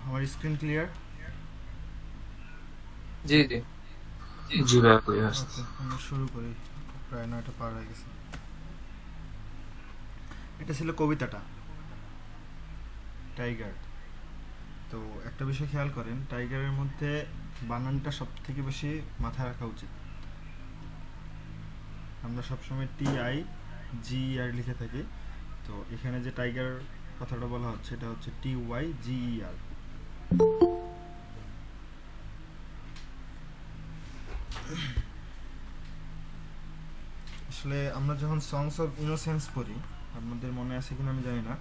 আমার screen clear? জি জি। জি ভাইয়া clear okay, আসতেছে। আমরা শুরু করি। প্রায় 9টা পার হয়ে গেছে। এটা ছিল কবিতাটা, টাইগার। তো একটা বিষয় খেয়াল করেন, টাইগারের মধ্যে বানানটা সব থেকে বেশি মাথায় রাখা উচিত। আমরা সবসময় TIGER লিখে থাকি, তো এখানে যে টাইগার কথাটা বলা হচ্ছে এটা হচ্ছে TYGER। আসলে আমরা যখন সংস অফ ইনোসেন্স পড়ি, আপনাদের মনে আছে কিনা আমি জানি না,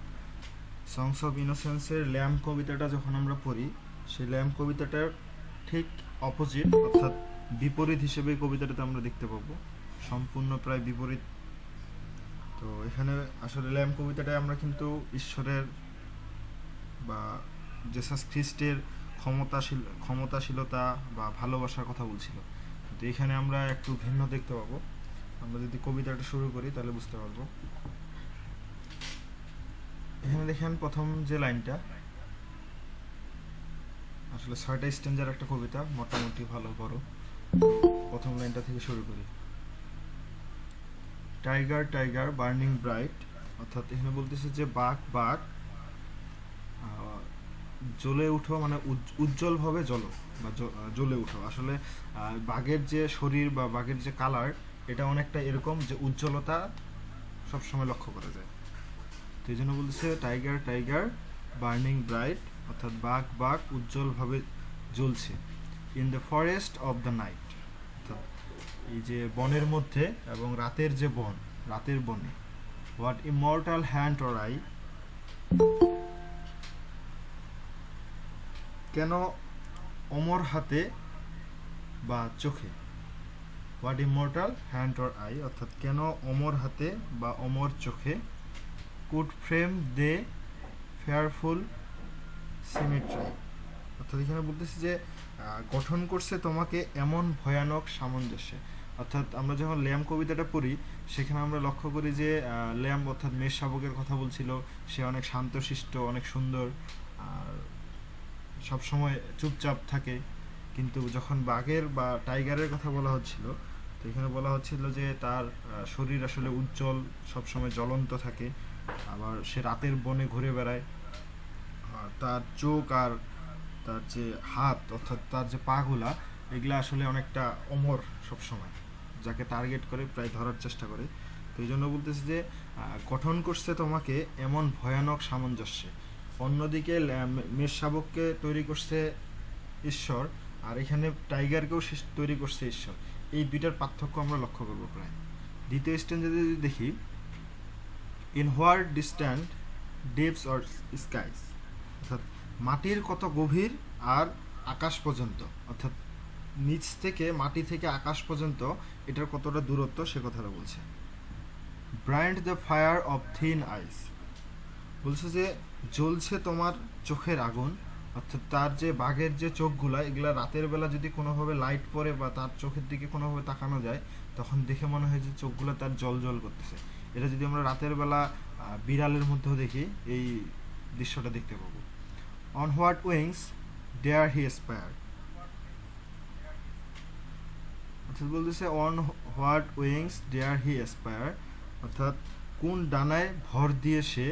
সংস অফ ইনোসেন্সের ল্যাম্প কবিতাটা যখন আমরা পড়ি, সেই ল্যাম্প কবিতাটার ঠিক অপোজিট অর্থাৎ বিপরীত হিসেবে এই কবিতাটাতে আমরা দেখতে পাবো, সম্পূর্ণ প্রায় বিপরীত। তো এখানে আসলে ল্যাম্প কবিতাটায় আমরা কিন্তু ঈশ্বরের বা জেসাস খ্রিস্টের ক্ষমতাশীলতা বা ভালোবাসার কথা বলছিল, তো এখানে আমরা একটু ভিন্ন দেখতে পাবো। আমরা যদি কবিতাটা শুরু করি তাহলে বুঝতে পারবো। এখানে দেখেন প্রথম যে লাইনটা, আসলে 6টা স্ট্যান্জার একটা কবিতা, মোটামুটি ভালো বড়। প্রথম লাইনটা থেকে শুরু করি। টাইগার টাইগার বার্নিং ব্রাইট, অর্থাৎ এখানে বলতেছে যে বাঘ বাঘ জ্বলে উঠো, মানে উজ্জ্বলভাবে জ্বলো বা জ্বলে উঠো। আসলে বাঘের যে শরীর বা বাঘের যে কালার, এটা অনেকটা এরকম যে উজ্জ্বলতা সবসময় লক্ষ্য করা যায়। তো এই জন্য বলতেছে টাইগার টাইগার বার্নিং ব্রাইট, অর্থাৎ বাঘ বাঘ উজ্জ্বলভাবে জ্বলছে। In the forest of the night, অর্থাৎ এই যে বনের মধ্যে এবং রাতের যে বন, রাতের বনে। What immortal hand or eye, কেন অমর হাতে বা চোখে। What immortal hand or eye, অর্থাৎ কেন অমর হাতে বা অমর চোখে। Could frame thy fearful symmetry, অর্থাৎ এখানে বলতেছি যে গঠন করছে তোমাকে এমন ভয়ানক সামঞ্জস্যে। অর্থাৎ আমরা যখন ল্যাম্প কবিতাটা পড়ি, সেখানে আমরা লক্ষ্য করি যে ল্যাম্প অর্থাৎ মেষ শাবকের কথা বলছিল। সে অনেক শান্তশিষ্ট, অনেক সুন্দর, আর সবসময় চুপচাপ থাকে। কিন্তু যখন বাঘের বা টাইগারের কথা বলা হচ্ছিল, তো এখানে বলা হচ্ছিল যে তার শরীর আসলে উজ্জ্বল, সবসময় জ্বলন্ত থাকে। আবার সে রাতের বনে ঘুরে বেড়ায়। আর তার চোখ আর তার যে হাত অর্থাৎ তার যে পাগুলা, এগুলা আসলে অনেকটা অমর সবসময়, যাকে টার্গেট করে প্রায় ধরার চেষ্টা করে। তো এই জন্য বলতেছে যে গঠন করছে তোমাকে এমন ভয়ানক সামঞ্জস্যে। অন্যদিকে মেষ শাবককে তৈরি করছে ঈশ্বর, আর এখানে টাইগারকেও তৈরি করছে ঈশ্বর। এই দুইটার পার্থক্য আমরা লক্ষ্য করবো প্রায়। দ্বিতীয় স্ট্যান্ডে যদি দেখি, in what distant depth or skies, অর্থাৎ মাটির কত গভীর আর আকাশ পর্যন্ত, অর্থাৎ নিচ থেকে মাটি থেকে আকাশ পর্যন্ত এটার কতটা দূরত্ব সে কথাটা বলছে। ব্রাইন্ড দ্য ফায়ার অফ থিন আইস, বলছে যে জ্বলছে তোমার চোখের আগুন। অর্থাৎ তার যে বাঘের যে চোখগুলা, এগুলা রাতের বেলা যদি কোনোভাবে লাইট পড়ে বা তার চোখের দিকে কোনোভাবে তাকানো যায়, তখন দেখে মনে হয় যে চোখগুলো তার জল জল করতেছে। এটা যদি আমরা রাতের বেলা বিড়ালের মধ্যেও দেখি, এই দৃশ্যটা দেখতে পাবো। On what wings dare he aspire, অর্থাৎ বলতেছে on what wings dare he aspire, অর্থাৎ কোন ডানায় ভর দিয়ে সে।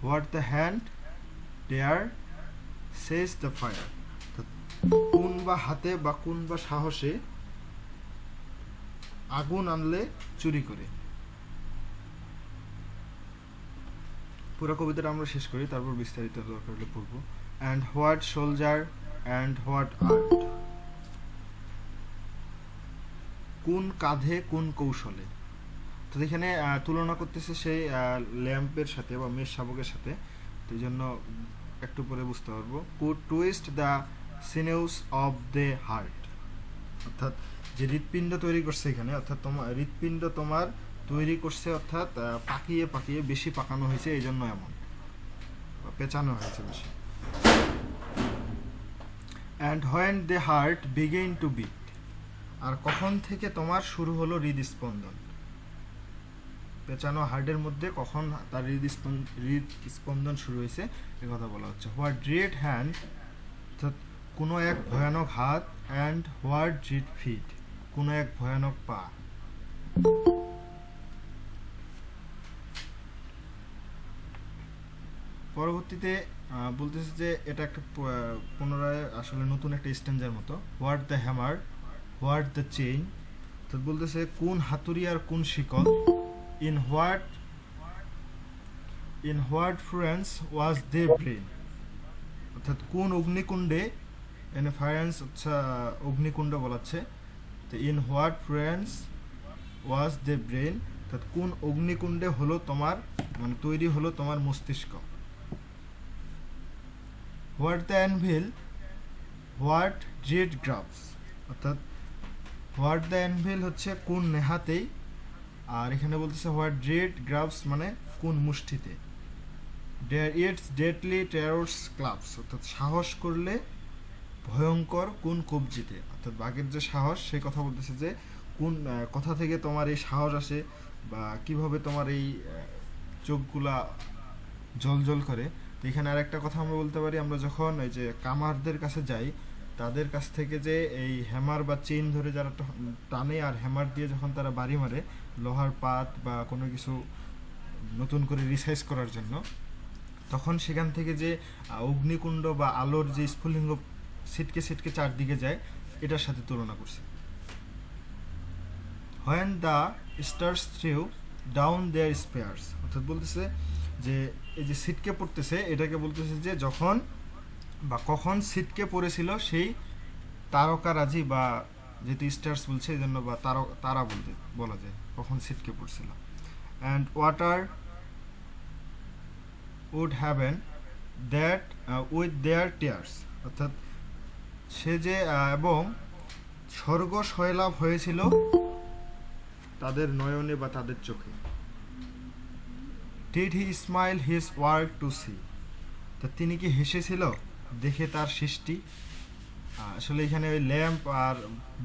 What the hand dare seize the fire, কোন বা হাতে বা কোন বা সাহসে আগুন আনলে চুরি করে। পুরো কবিতাটা আমরা শেষ করি, তারপর বিস্তারিত দরকার হলে পড়বো। And what soldier and what art, কোন কাঁধে কোন কৌশলে। তো এখানে তুলনা করতেছে সেই ল্যাম্পের সাথে বা মেষ শাবকের সাথে। তো এই জন্য একটু পরে বুঝতে পারবো। Could twist the sinews of the heart, অর্থাৎ যে হৃৎপিণ্ড তৈরি করছে এখানে, অর্থাৎ তোমার হৃৎপিণ্ড তোমার তৈরি করছে, অর্থাৎ পাকিয়ে পাকিয়ে বেশি পাকানো হয়েছে, এই জন্য এমন পেঁচানো হয়েছে বেশি। And when the heart begin to beat, আর কখন থেকে তোমার শুরু হলো হৃদস্পন্দন। পেঁচানো হার্টের মধ্যে কখন তার হৃদস্পন্দন শুরু হয়েছে, এ কথা বলা হচ্ছে। হোয়াট গ্রেট হ্যান্ড কোনো এক ভয়ানক হাত, অ্যান্ড হোয়াট ডিড ফিট, কোনো এক ভয়ানক পা। পরবর্তীতে বলতেছে যে এটা একটা পুনরায় আসলে নতুন একটা স্ট্যান্ডার মতো। What the hammer, what the chain, তো বলতেছে কোন হাতুড়ি আর কোন শিকল। In what furnace was thy brain, অর্থাৎ কোন অগ্নিকুণ্ডে, এনে ফায়ারেন্স আচ্ছা অগ্নিকুণ্ড বলাচ্ছে। তো in what furnace was thy brain, অর্থাৎ কোন অগ্নিকুণ্ডে হলো তোমার মানে তৈরি হলো তোমার মস্তিষ্ক। What the anvil, what dread grasp, অর্থাৎ হোয়াট দ্য অ্যানভিল হচ্ছে কোন নেহাতেই, আর এখানে বলতেছে হোয়াট ড্রেড গ্রাফস মানে কোন মুষ্টিতে। ডেয়ার ইটস ডেডলি টেরোর্স ক্লাবস, অর্থাৎ সাহস করলে ভয়ঙ্কর কোন কবজিতে, অর্থাৎ বাঘের যে সাহস সেই কথা বলতেছে যে কোন কথা থেকে তোমার এই সাহস আসে বা কিভাবে তোমার এই চোখগুলা জল করে। তো এখানে আরেকটা কথা আমরা বলতে পারি, আমরা যখন এই যে কামারদের কাছে যাই তাদের কাছ থেকে যে এই হ্যামার বা চেইন ধরে যারা টানে আর হ্যামার দিয়ে যখন তারা বাড়ি মারে লোহার পাত বা কোনো কিছু নতুন করে রিসাইজ করার জন্য, তখন সেখান থেকে যে অগ্নিকুণ্ড বা আলোর যে স্ফুলিঙ্গ ছিটকে ছিটকে চারদিকে যায় এটার সাথে তুলনা করছে। When the stars threw down their spears, অর্থাৎ বলতেছে যে এই যে ছিটকে পড়তেছে এটাকে বলতেছে যে যখন বা কখন ছিটকে পড়েছিল সেই তারকারাজি, বা যেহেতু স্টার্স বলছে এই জন্য বা তারা বলতে বলা যায় কখন ছিটকে পড়ছিল। And water would heaven that with their tears, অর্থাৎ সে যে এবং স্বর্গ সয়লাভ হয়েছিল তাদের নয়নে বা তাদের চোখে। Did he smile his work to see, তা তিনি কি হেসেছিল দেখে তার সৃষ্টি। আসলে এখানে ওই ল্যাম্প আর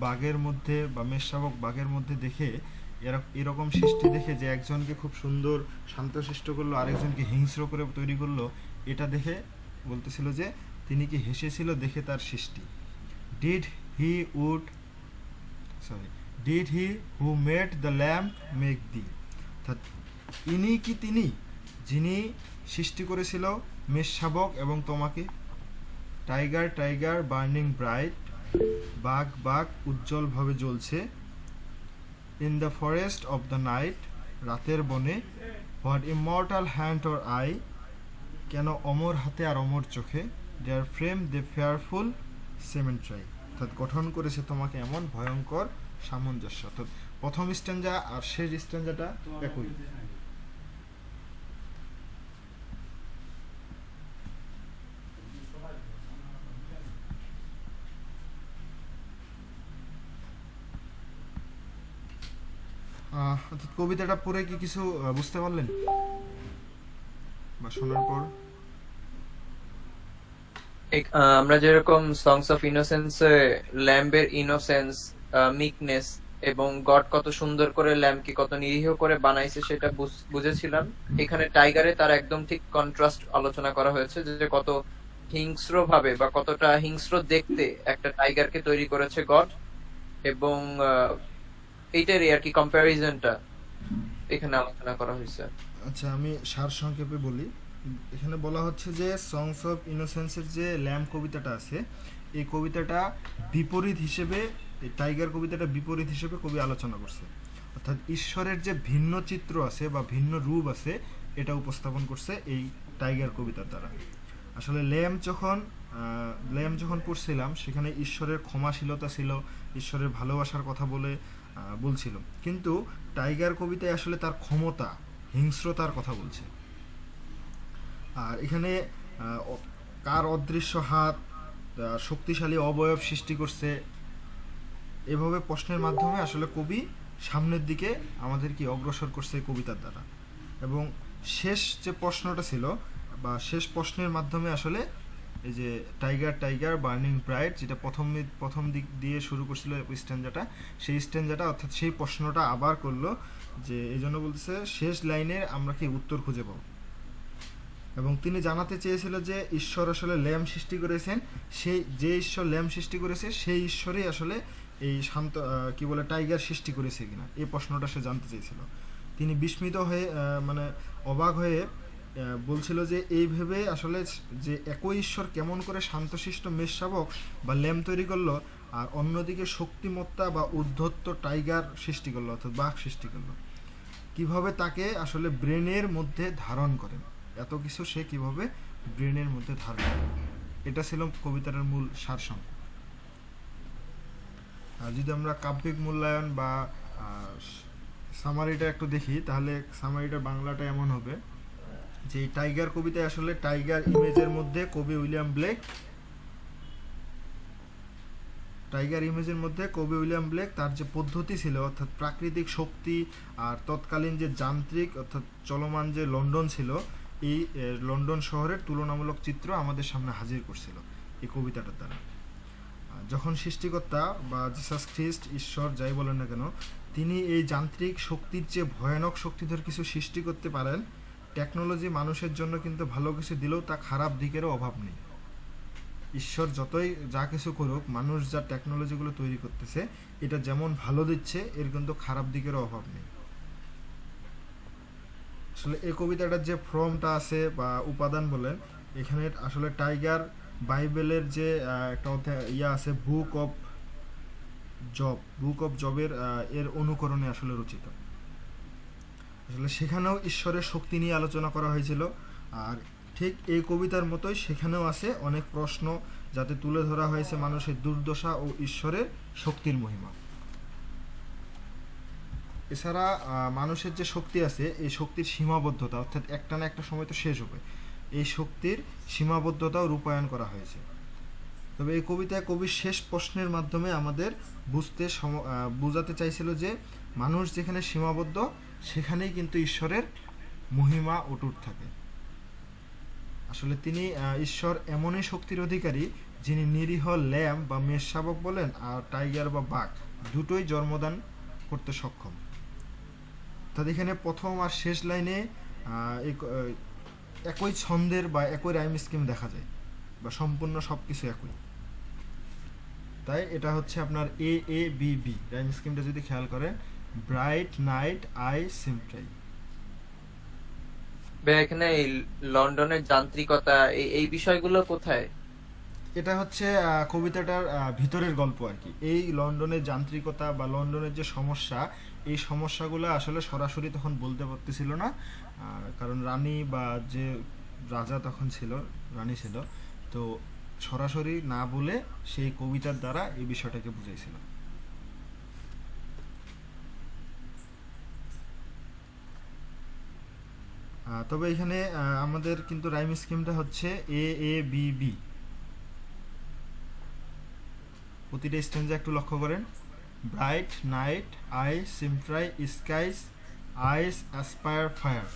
বাঘের মধ্যে বা মেষশাবক বাঘের মধ্যে দেখে এরকম সৃষ্টি দেখে যে একজনকে খুব সুন্দর শান্তশিষ্ট করলো আরেকজনকে হিংস্র করে তৈরি করলো, এটা দেখে বলতেছিল যে তিনি কি হেসেছিল দেখে তার সৃষ্টি। Did he who made the lamp make the, অর্থাৎ ইনি কি তিনি যিনি সৃষ্টি করেছিল মেষশাবক এবং তোমাকে। টাইগার বার্নিং ব্রাইট, বাঘ উজ্জ্বলভাবে জ্বলছে। In the forest of the night, রাতের বনে। What immortal hand or eye, কেন অমর হাতে আর অমর চোখে। দেয়ার ফ্রেম দে ফেয়ারফুল সিমেন্ট্রাই, অর্থাৎ গঠন করেছে তোমাকে এমন ভয়ঙ্কর সামঞ্জস্য। অর্থাৎ প্রথম স্ট্যাঞ্জা আর শেষ স্ট্যাঞ্জাটা একই। অর্থাৎ কবিতাটা পড়ে কি কিছু বুঝতে পারলেন বা শোনার পর? আমরা যেরকম সংস অফ ইনোসেন্স ল্যাম্বের ইনোসেন্স, মিকনেস এবং গড কত সুন্দর করে ল্যাম্বকে কত নিরীহ করে বানাইছে সেটা বুঝেছিলাম। এখানে টাইগারে তার একদম ঠিক কন্ট্রাস্ট আলোচনা করা হয়েছে যে কত হিংস্র ভাবে বা কতটা হিংস্র দেখতে একটা টাইগারকে তৈরি করেছে গড, এবং এইটারই আর কি কম্প্যারিজনটা এখানে আলোচনা করা হয়েছে। আচ্ছা, আমি সার সংক্ষেপে বলি। এখানে বলা হচ্ছে যে সংস অফ ইনোসেন্সের যে ল্যাম্ব কবিতাটা আছে এই কবিতাটা বিপরীত হিসেবে, এই টাইগার কবিতাটা বিপরীত হিসেবে কবি আলোচনা করছে। অর্থাৎ ঈশ্বরের যে ভিন্ন চিত্র আছে বা ভিন্ন রূপ আছে এটা উপস্থাপন করছে এই টাইগার কবিতার দ্বারা। আসলে ল্যাম্ব যখন পড়ছিলাম সেখানে ঈশ্বরের ক্ষমাশীলতা ছিল, ঈশ্বরের ভালোবাসার কথা বলছিল, কিন্তু টাইগার কবিতায় আসলে তার ক্ষমতা, হিংস্রতার কথা বলছে। আর এখানে কার অদৃশ্য হাত শক্তিশালী অবয়ব সৃষ্টি করছে, এভাবে প্রশ্নের মাধ্যমে আসলে কবি সামনের দিকে আমাদের কি অগ্রসর করছে এই কবিতার দ্বারা। এবং শেষ যে প্রশ্নটা ছিল বা শেষ প্রশ্নের মাধ্যমে আসলে এই যে টাইগার বার্নিং ব্রাইট, যেটা প্রথম দিক দিয়ে শুরু করছিল স্ট্যাঞ্জাটা, সেই স্ট্যাঞ্জাটা অর্থাৎ সেই প্রশ্নটা আবার করলো, যে এই জন্য বলতেছে শেষ লাইনে আমরা কি উত্তর খুঁজে পাবো। এবং তিনি জানাতে চেয়েছিল যে ঈশ্বর আসলে ল্যাম্প সৃষ্টি করেছেন, সেই যে ঈশ্বর ল্যাম্প সৃষ্টি করেছে সেই ঈশ্বরই আসলে এই শান্ত কি বলে টাইগার সৃষ্টি করেছে কিনা, এই প্রশ্নটা সে জানতে চেয়েছিল। তিনি বিস্মিত হয়ে মানে অবাক হয়ে বলছিল যে এই ভেবে আসলে যে একই ঈশ্বর কেমন করে শান্তশিষ্ট মেষশাবক বা ল্যাম্প তৈরি করলো, আর অন্যদিকে শক্তিমত্তা বা উদ্ধত্ত টাইগার সৃষ্টি করলো অর্থাৎ বাঘ সৃষ্টি করলো, কিভাবে তাকে আসলে ব্রেনের মধ্যে ধারণ করেন, এত কিছু সে কিভাবে ব্রেনের মধ্যে ধারণ করেন। এটা ছিল কবিতাটার মূল সারসংক্ষেপ। আর যদি আমরা কাব্যিক মূল্যায়ন বা সামারিটা একটু দেখি, তাহলে সামারিটা বাংলাটা এমন হবে যে এই টাইগার কবিতায় আসলে টাইগার ইমেজের মধ্যে কবি উইলিয়াম ব্লেক তার যে পদ্ধতি ছিল অর্থাৎ প্রাকৃতিক শক্তি আর তৎকালীন যে যান্ত্রিক অর্থাৎ চলমান যে লন্ডন ছিল, এই লন্ডন শহরের তুলনামূলক চিত্র আমাদের সামনে হাজির করছিল এই কবিতাটার দ্বারা। যখন সৃষ্টিকর্তা বা জিসাস খ্রিস্ট, ঈশ্বর যাই বলেন না কেন, তিনি এই যান্ত্রিক শক্তির চেয়ে ভয়ানক শক্তিধর কিছু সৃষ্টি করতে পারেন, টেকনোলজি মানুষের জন্য কিন্তু ভালো কিছু দিলেও তা খারাপ দিকেরও অভাব নেই। ঈশ্বর যতই যা কিছু করুক, মানুষ যা টেকনোলজিগুলো তৈরি করতেছে এটা যেমন ভালো দিচ্ছে, এর কিন্তু খারাপ দিকেরও অভাব নেই। আসলে এই কবিতাটার যে ফর্মটা আছে বা উপাদান বলেন, এখানে আসলে টাইগার বাইবেলের যে একটা অধ্যায় আছে বুক অফ জবের এর অনুকরণে আসলে রচিত। আসলে সেখানেও ঈশ্বরের শক্তি নিয়ে আলোচনা করা হয়েছিল, আর ঠিক এই কবিতার মতোই সেখানেও আছে অনেক প্রশ্ন, যাতে তুলে ধরা হয়েছে মানুষের দুর্দশা ও ঈশ্বরের শক্তির মহিমা। এছাড়া মানুষের যে শক্তি আছে, এই শক্তির সীমাবদ্ধতা, অর্থাৎ একটা না একটা সময় তো শেষ হবে, এই শক্তির সীমাবদ্ধতাও রূপায়ণ করা হয়েছে। তবে এই কবিতায় কবির শেষ প্রশ্নের মাধ্যমে আমাদের বোঝাতে চাইছিল যে মানুষ যেখানে সীমাবদ্ধ, সেখানেই কিন্তু ঈশ্বরের মহিমা অটুট থাকে। আসলে তিনি ঈশ্বর এমনই শক্তির অধিকারী, যিনি নিরীহ ল্যাম্প বা মেষশাবক বলেন আর টাইগার বা বাঘ দুটোই জন্মদান করতে সক্ষম। তাদের এখানে প্রথম আর শেষ লাইনে একই ছন্দের বা একই রাইম স্কিম দেখা যায়, বা সম্পূর্ণ সব কিছু একই। তাই এটা হচ্ছে আপনার AABB রাইম স্কিমটা যদি খেয়াল করেন, ব্রাইট নাইট আই সিম্পটাই। এখানে এই লন্ডনের যান্ত্রিকতা এই বিষয়গুলো কোথায়? এটা হচ্ছে কবিতাটার ভিতরের গল্প আর কি। এই লন্ডনের যান্ত্রিকতা বা লন্ডনের যে সমস্যা, এই সমস্যাগুলো আসলে সরাসরি তখন বলতে পারতেছিল না, কারণ রানী বা যে রাজা তখন ছিল, রানী ছিল, তো সরাসরি না বলে সেই কবিতার দ্বারা এই বিষয়টাকে বুঝাইছিল। তবে এখানে আমাদের কিন্তু রাইম স্কিমটা হচ্ছে AABB। প্রতিটা স্ট্যান্জা একটু লক্ষ্য করেন। Bright night eye symmetry skies eyes aspire fire,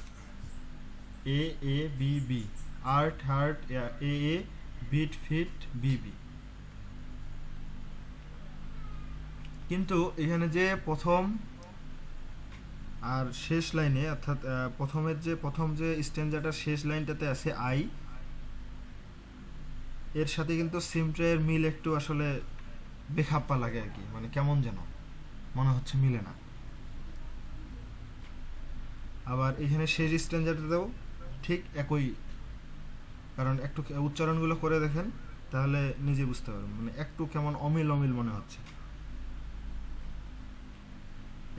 AABB। Art heart AA, beat feet BB। কিন্তু এখানে যে প্রথম আর শেষ লাইনে, অর্থাৎ প্রথম যে স্ট্যান্জাটার শেষ লাইনটাতে আছে আই, এর সাথে কিন্তু সিমট্রাইয়ের মিল একটু আসলে বেখাপ্পা লাগে আর কি, মানে কেমন যেন মনে হচ্ছে মিলে না। আবার এখানে শেষ স্ট্যান্জারটাতেও ঠিক একই, কারণ একটু উচ্চারণগুলো করে দেখেন তাহলে নিজে বুঝতে পারবেন, মানে একটু কেমন অমিল মনে হচ্ছে।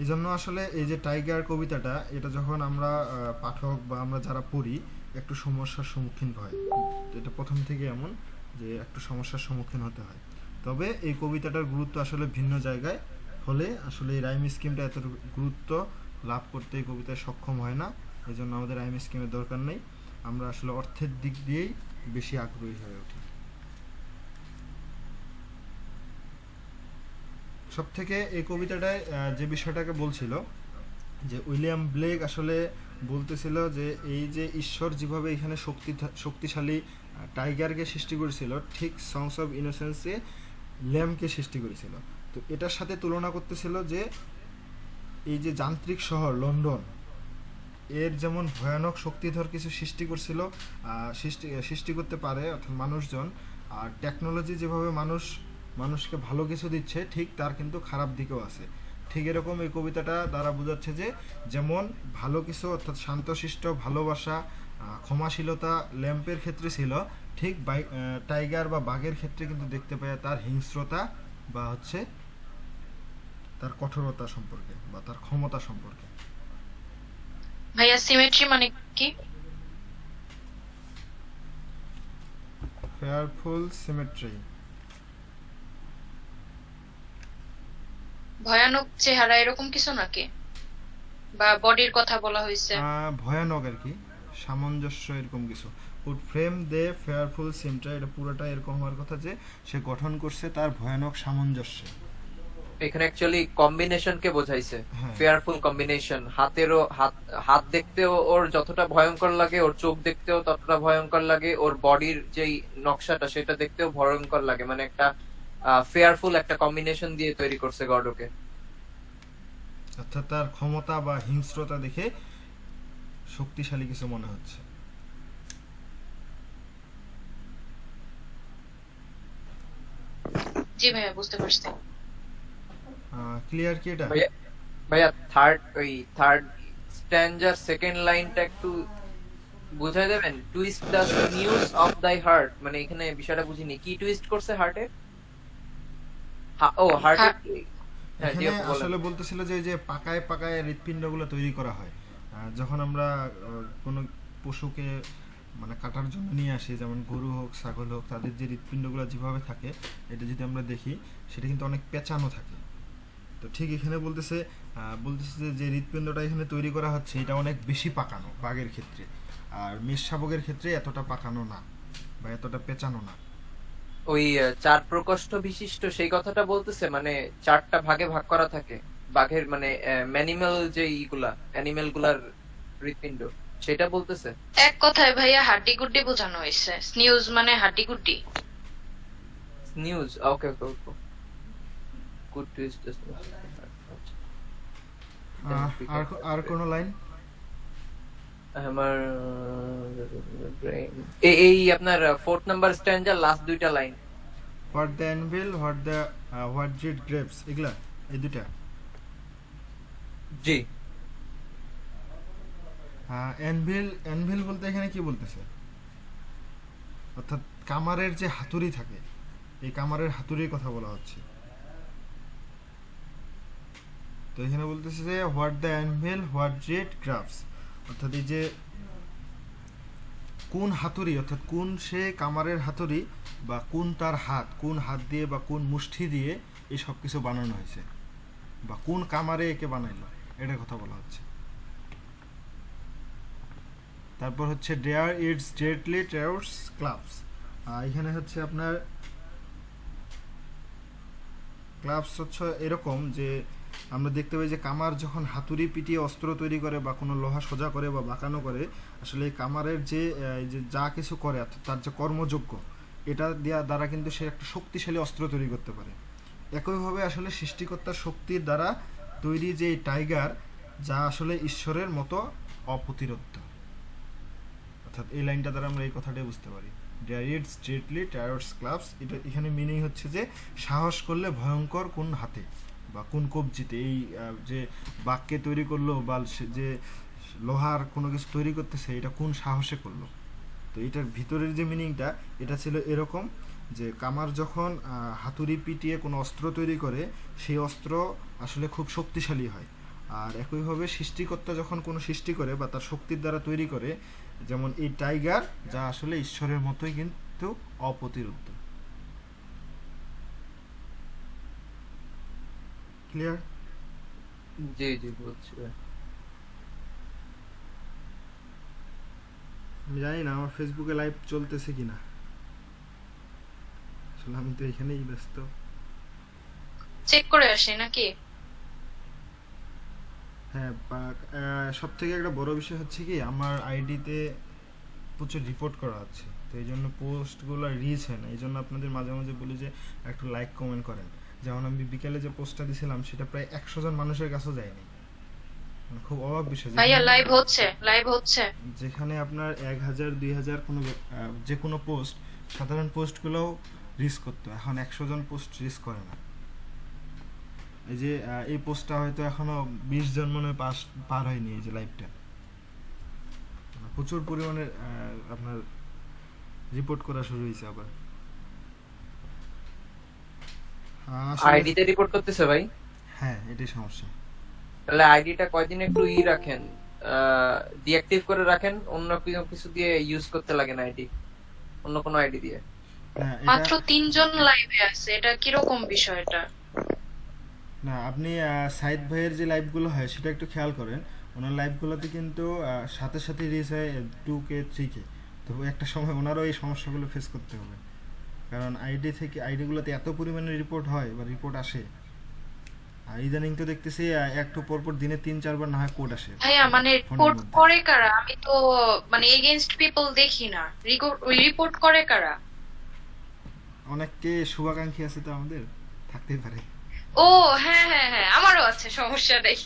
এই জন্য আসলে এই যে টাইগার কবিতাটা, এটা যখন আমরা পাঠক বা আমরা যারা পড়ি, একটু সমস্যার সম্মুখীন হয়। তো এটা প্রথম থেকে এমন যে একটু সমস্যার সম্মুখীন হতে হয়। তবে এই কবিতাটার গুরুত্ব আসলে ভিন্ন জায়গায়, ফলে আসলে এই রাইম স্কিমটা এত গুরুত্ব লাভ করতে এই কবিতায় সক্ষম হয় না। এই জন্য আমাদের রাইম স্কিমের দরকার নেই, আমরা আসলে অর্থের দিক দিয়েই বেশি আগ্রহী হয়ে উঠি। সব থেকে এই কবিতাটায় যে বিষয়টাকে বলছিল, যে উইলিয়াম ব্লেক আসলে বলতেছিল যে এই যে ঈশ্বর যেভাবে এখানে শক্তিশালী টাইগারকে সৃষ্টি করেছিল, ঠিক সংস অফ ইনোসেন্সে ল্যাম্পকে সৃষ্টি করেছিল। তো এটার সাথে তুলনা করতেছিল যে এই যে যান্ত্রিক শহর লন্ডন, এর যেমন ভয়ানক শক্তিধর কিছু সৃষ্টি করছিল, সৃষ্টি করতে পারে অর্থাৎ মানুষজন, আর টেকনোলজি যেভাবে মানুষকে ভালো কিছু দিচ্ছে, ঠিক তার কিন্তু খারাপ দিকও আছে। ঠিক এরকম এই কবিতাটা দ্বারা বোঝাচ্ছে যে যেমন ভালো কিছু অর্থাৎ শান্তশিষ্ট ভালোবাসা, ক্ষমাশীলতা ল্যাম্পের ক্ষেত্রে ছিল, ঠিক টাইগার বা বাঘের ক্ষেত্রে কিন্তু দেখতে পাই তার হিংস্রতা বা হচ্ছে তার কঠোরতা সম্পর্কে বা তার ক্ষমতা সম্পর্কে। ভাইয়া সিমেট্রি মানে কি? ফেয়ারফুল সিমেট্রি, ভয়ানক চেহারা এরকম কিছু নাকি, বা বডির কথা বলা হয়েছে? ভয়ানক আর কি, সামঞ্জস্য এরকম কিছু। উড ফ্রেম দে ফেয়ারফুল সিমটা, এটা পুরোটা এরকম হওয়ার কথা যে সে গঠন করছে তার ভয়ানক সামঞ্জস্য। এখানে অ্যাকচুয়ালি কম্বিনেশন কে বোঝাইছে, হ্যাঁ। Fearful combination. হাতেরও হাত দেখতেও ওর যতটা ভয়ঙ্কর লাগে, ওর চোখ দেখতেও ততটা ভয়ঙ্কর লাগে, ওর বডির যেই নকশাটা সেটা দেখতেও ভয়ঙ্কর লাগে, মানে একটা ফেয়ারফুল একটা কম্বিনেশন দিয়ে তৈরি করছে গডোকে। অর্থাৎ তার ক্ষমতা বা হিংস্রতা দেখে শক্তিশালী কিছু মনে হচ্ছে। জি ভাইয়া, বুঝতে পারছি। ক্লিয়ার কি এটা? ভাইয়া ভাইয়া থার্ড স্ট্যান্জার সেকেন্ড লাইনটা একটু বুঝাই দেবেন? টুইস্ট দ্য নিউজ অফ দাই হার্ট, মানে এখানে বিষয়টা বুঝিনি, কি টুইস্ট করছে হার্টে? ও হার্টে। হ্যাঁ জি এখানে আপু বলেন। আসলে বলতেছিল যে যে পাকায় পাকায় হৃৎপিণ্ডগুলো তৈরি করা হয়। যখন আমরা কোনো পশুকে মানে কাটার জন্য নিয়ে আসি, যেমন গরু হোক ছাগল হোক, তাদের যে হৃৎপিণ্ডগুলো যেভাবে থাকে, এটা যদি আমরা দেখি সেটা কিন্তু অনেক পেঁচানো থাকে। তো ঠিক এখানে বলতেছে যে যে হৃৎপিণ্ডটা এখানে তৈরি করা হচ্ছে এটা অনেক বেশি পাকানো বাঘের ক্ষেত্রে, আর মেষ শাবকের ক্ষেত্রে এতটা পাকানো না বা এতটা পেঁচানো না। ওই চার প্রকোষ্ঠ বিশিষ্ট সেই কথাটা বলতেছে, মানে চারটা ভাগে ভাগ করা থাকে বাঘের, মানে ম্যানিমাল যে ইগুলা অ্যানিমেল গুলার হৃৎপিণ্ড, সেটা বলতেছে। এক কথায় ভাইয়া হাড্ডি গুড্ডি বোঝানো হয়েছে, স্নিউজ মানে হাড্ডি গুড্ডি। News, okay okay okay, good twist. আর কোনো লাইন? আমার এই আপনার ফোর্থ নাম্বার স্ট্যান্ডার লাস্ট দুইটা line. What the anvil, what জিট গ্রেপস, এগুলা এই দুটা। জি। অ্যানভিল বলতে এখানে কি বলতেছে? অর্থাৎ কামারের যে হাতুড়ি থাকে, এই কামারের হাতুড়ির কথা বলা হচ্ছে। তো এখানে বলতেছে যে হোয়াট দ্য অ্যানভিল, হোয়াট জেট গ্রাফস, অর্থাৎ এই যে কোন হাতুড়ি, অর্থাৎ কোন সে কামারের হাতুড়ি, বা কোন হাত দিয়ে বা কোন মুষ্টি দিয়ে এই সব কিছু বানানো হয়েছে, বা কোন কামারে একে বানাইলো, এটার কথা বলা হচ্ছে। তারপর হচ্ছে ডেয়ার ইটস ডেডলি ট্রাউটস ক্লাবস। এখানে হচ্ছে আপনার ক্লাবস হচ্ছে এরকম যে আমরা দেখতে পাই যে কামার যখন হাতুড়ি পিটিয়ে অস্ত্র তৈরি করে বা কোনো লোহা সোজা করে বা বাঁকানো করে, আসলে এই কামারের এই যে যা কিছু করে অর্থাৎ তার যে কর্মযোগ্য, এটা দ্বারা কিন্তু সে একটা শক্তিশালী অস্ত্র তৈরি করতে পারে। একইভাবে আসলে সৃষ্টিকর্তার শক্তির দ্বারা তৈরি যে টাইগার, যা আসলে ঈশ্বরের মতো অপ্রতিরোধ্য। অর্থাৎ এই লাইনটা দ্বারা আমরা এই কথাটাই বুঝতে পারি, ড্যারিডস স্ট্রেটলি টায়ার্স ক্লাবস, এটা এখানে মিনিং হচ্ছে যে সাহস করলে ভয়ঙ্কর কোন হাতে বা কোন কবজিতে, এই যে বাক্যে তৈরি করলো বা যে লোহার কোনো কিছু তৈরি করতেছে, এটা কোন সাহসে করলো। তো এটার ভিতরের যে মিনিংটা এটা ছিল এরকম যে কামার যখন হাতুড়ি পিটিয়ে কোনো অস্ত্র তৈরি করে, সেই অস্ত্র আসলে খুব শক্তিশালী হয়। আর একইভাবে সৃষ্টিকর্তা যখন কোনো সৃষ্টি করে বা তার শক্তির দ্বারা তৈরি করে, যেমন এই টাইগার, যা আসলে ঈশ্বরের মতোই কিন্তু অপ্রতিরোধ্য। ক্লিয়ার? জি জি বুঝছি। আমি জানি না আমার ফেসবুকে লাইভ চলতেছে কিনা, আসলে আমি তো এখানেই ব্যস্ত। চেক করে আসি নাকি? হ্যাঁ, সব থেকে একটা বড় বিষয় হচ্ছে কি, আমার আইডিতে প্রচুর রিপোর্ট করা হচ্ছে, তো এই জন্য পোস্টগুলো রিচ হয় না। এই জন্য আপনাদের মাঝে মাঝে বলি যে একটু লাইক কমেন্ট করেন। যেমন আমি বিকেলে যে পোস্টটা দিয়েছিলাম সেটা প্রায় 100 জন মানুষের কাছেও যায়নি, মানে খুব অবাক বিষয়, ভাইয়া যেখানে লাইভ হচ্ছে। যেখানে আপনার 1000 2000 কোনো যে কোনো পোস্ট, সাধারণ পোস্টগুলোও রিস্ক করতো, এখন 100 জন পোস্ট রিস্ক করে না। এই যে এই পোস্টটা হয়তো এখনো 20 জন মনে হয় পার হয়নি, এই যে লাইভটা প্রচুর পরিমাণে আপনার রিপোর্ট করা শুরু হয়েছে আবার। আইডি তে রিপোর্ট করতেছে ভাই? হ্যাঁ, এটাই সমস্যা। তাহলে আইডিটা কয়দিন একটু রাখেন, ডিঅ্যাক্টিভ করে রাখেন, অন্য কিছু দিয়ে ইউজ করতে লাগে না আইডি, অন্য কোনো আইডি দিয়ে। হ্যাঁ, মাত্র 3 জন লাইভে আছে, এটা কিরকম বিষয়টা? না, আপনি সাইদ ভাইয়ের যে লাইভগুলো হয় সেটা একটু খেয়াল করেন। ওনার লাইভগুলোতে কিন্তু সাথে সাথে রিচ হয় 2K 3K। তো একটা সময় ওনারও এই সমস্যাগুলো ফেস করতে হবে, কারণ আইডিগুলোতে এত পরিমাণে রিপোর্ট হয় বা রিপোর্ট আসে। আর ইদানিং তো দেখতেছি একটু পরপর দিনে 3-4 বার না হয় কোড আসে ভাইয়া মানে ফোনের রিপোর্ট মধ্যে। করে কারা? আমি তো মানে এগেইনস্ট পিপল দেখি না, রিপোর্ট করে কারা? অনেককে শুভাকাঙ্ক্ষী আছে তো আমাদের, থাকতেই পারে। ও হ্যাঁ হ্যাঁ হ্যাঁ, আমারও আছে, সমস্যা নেই।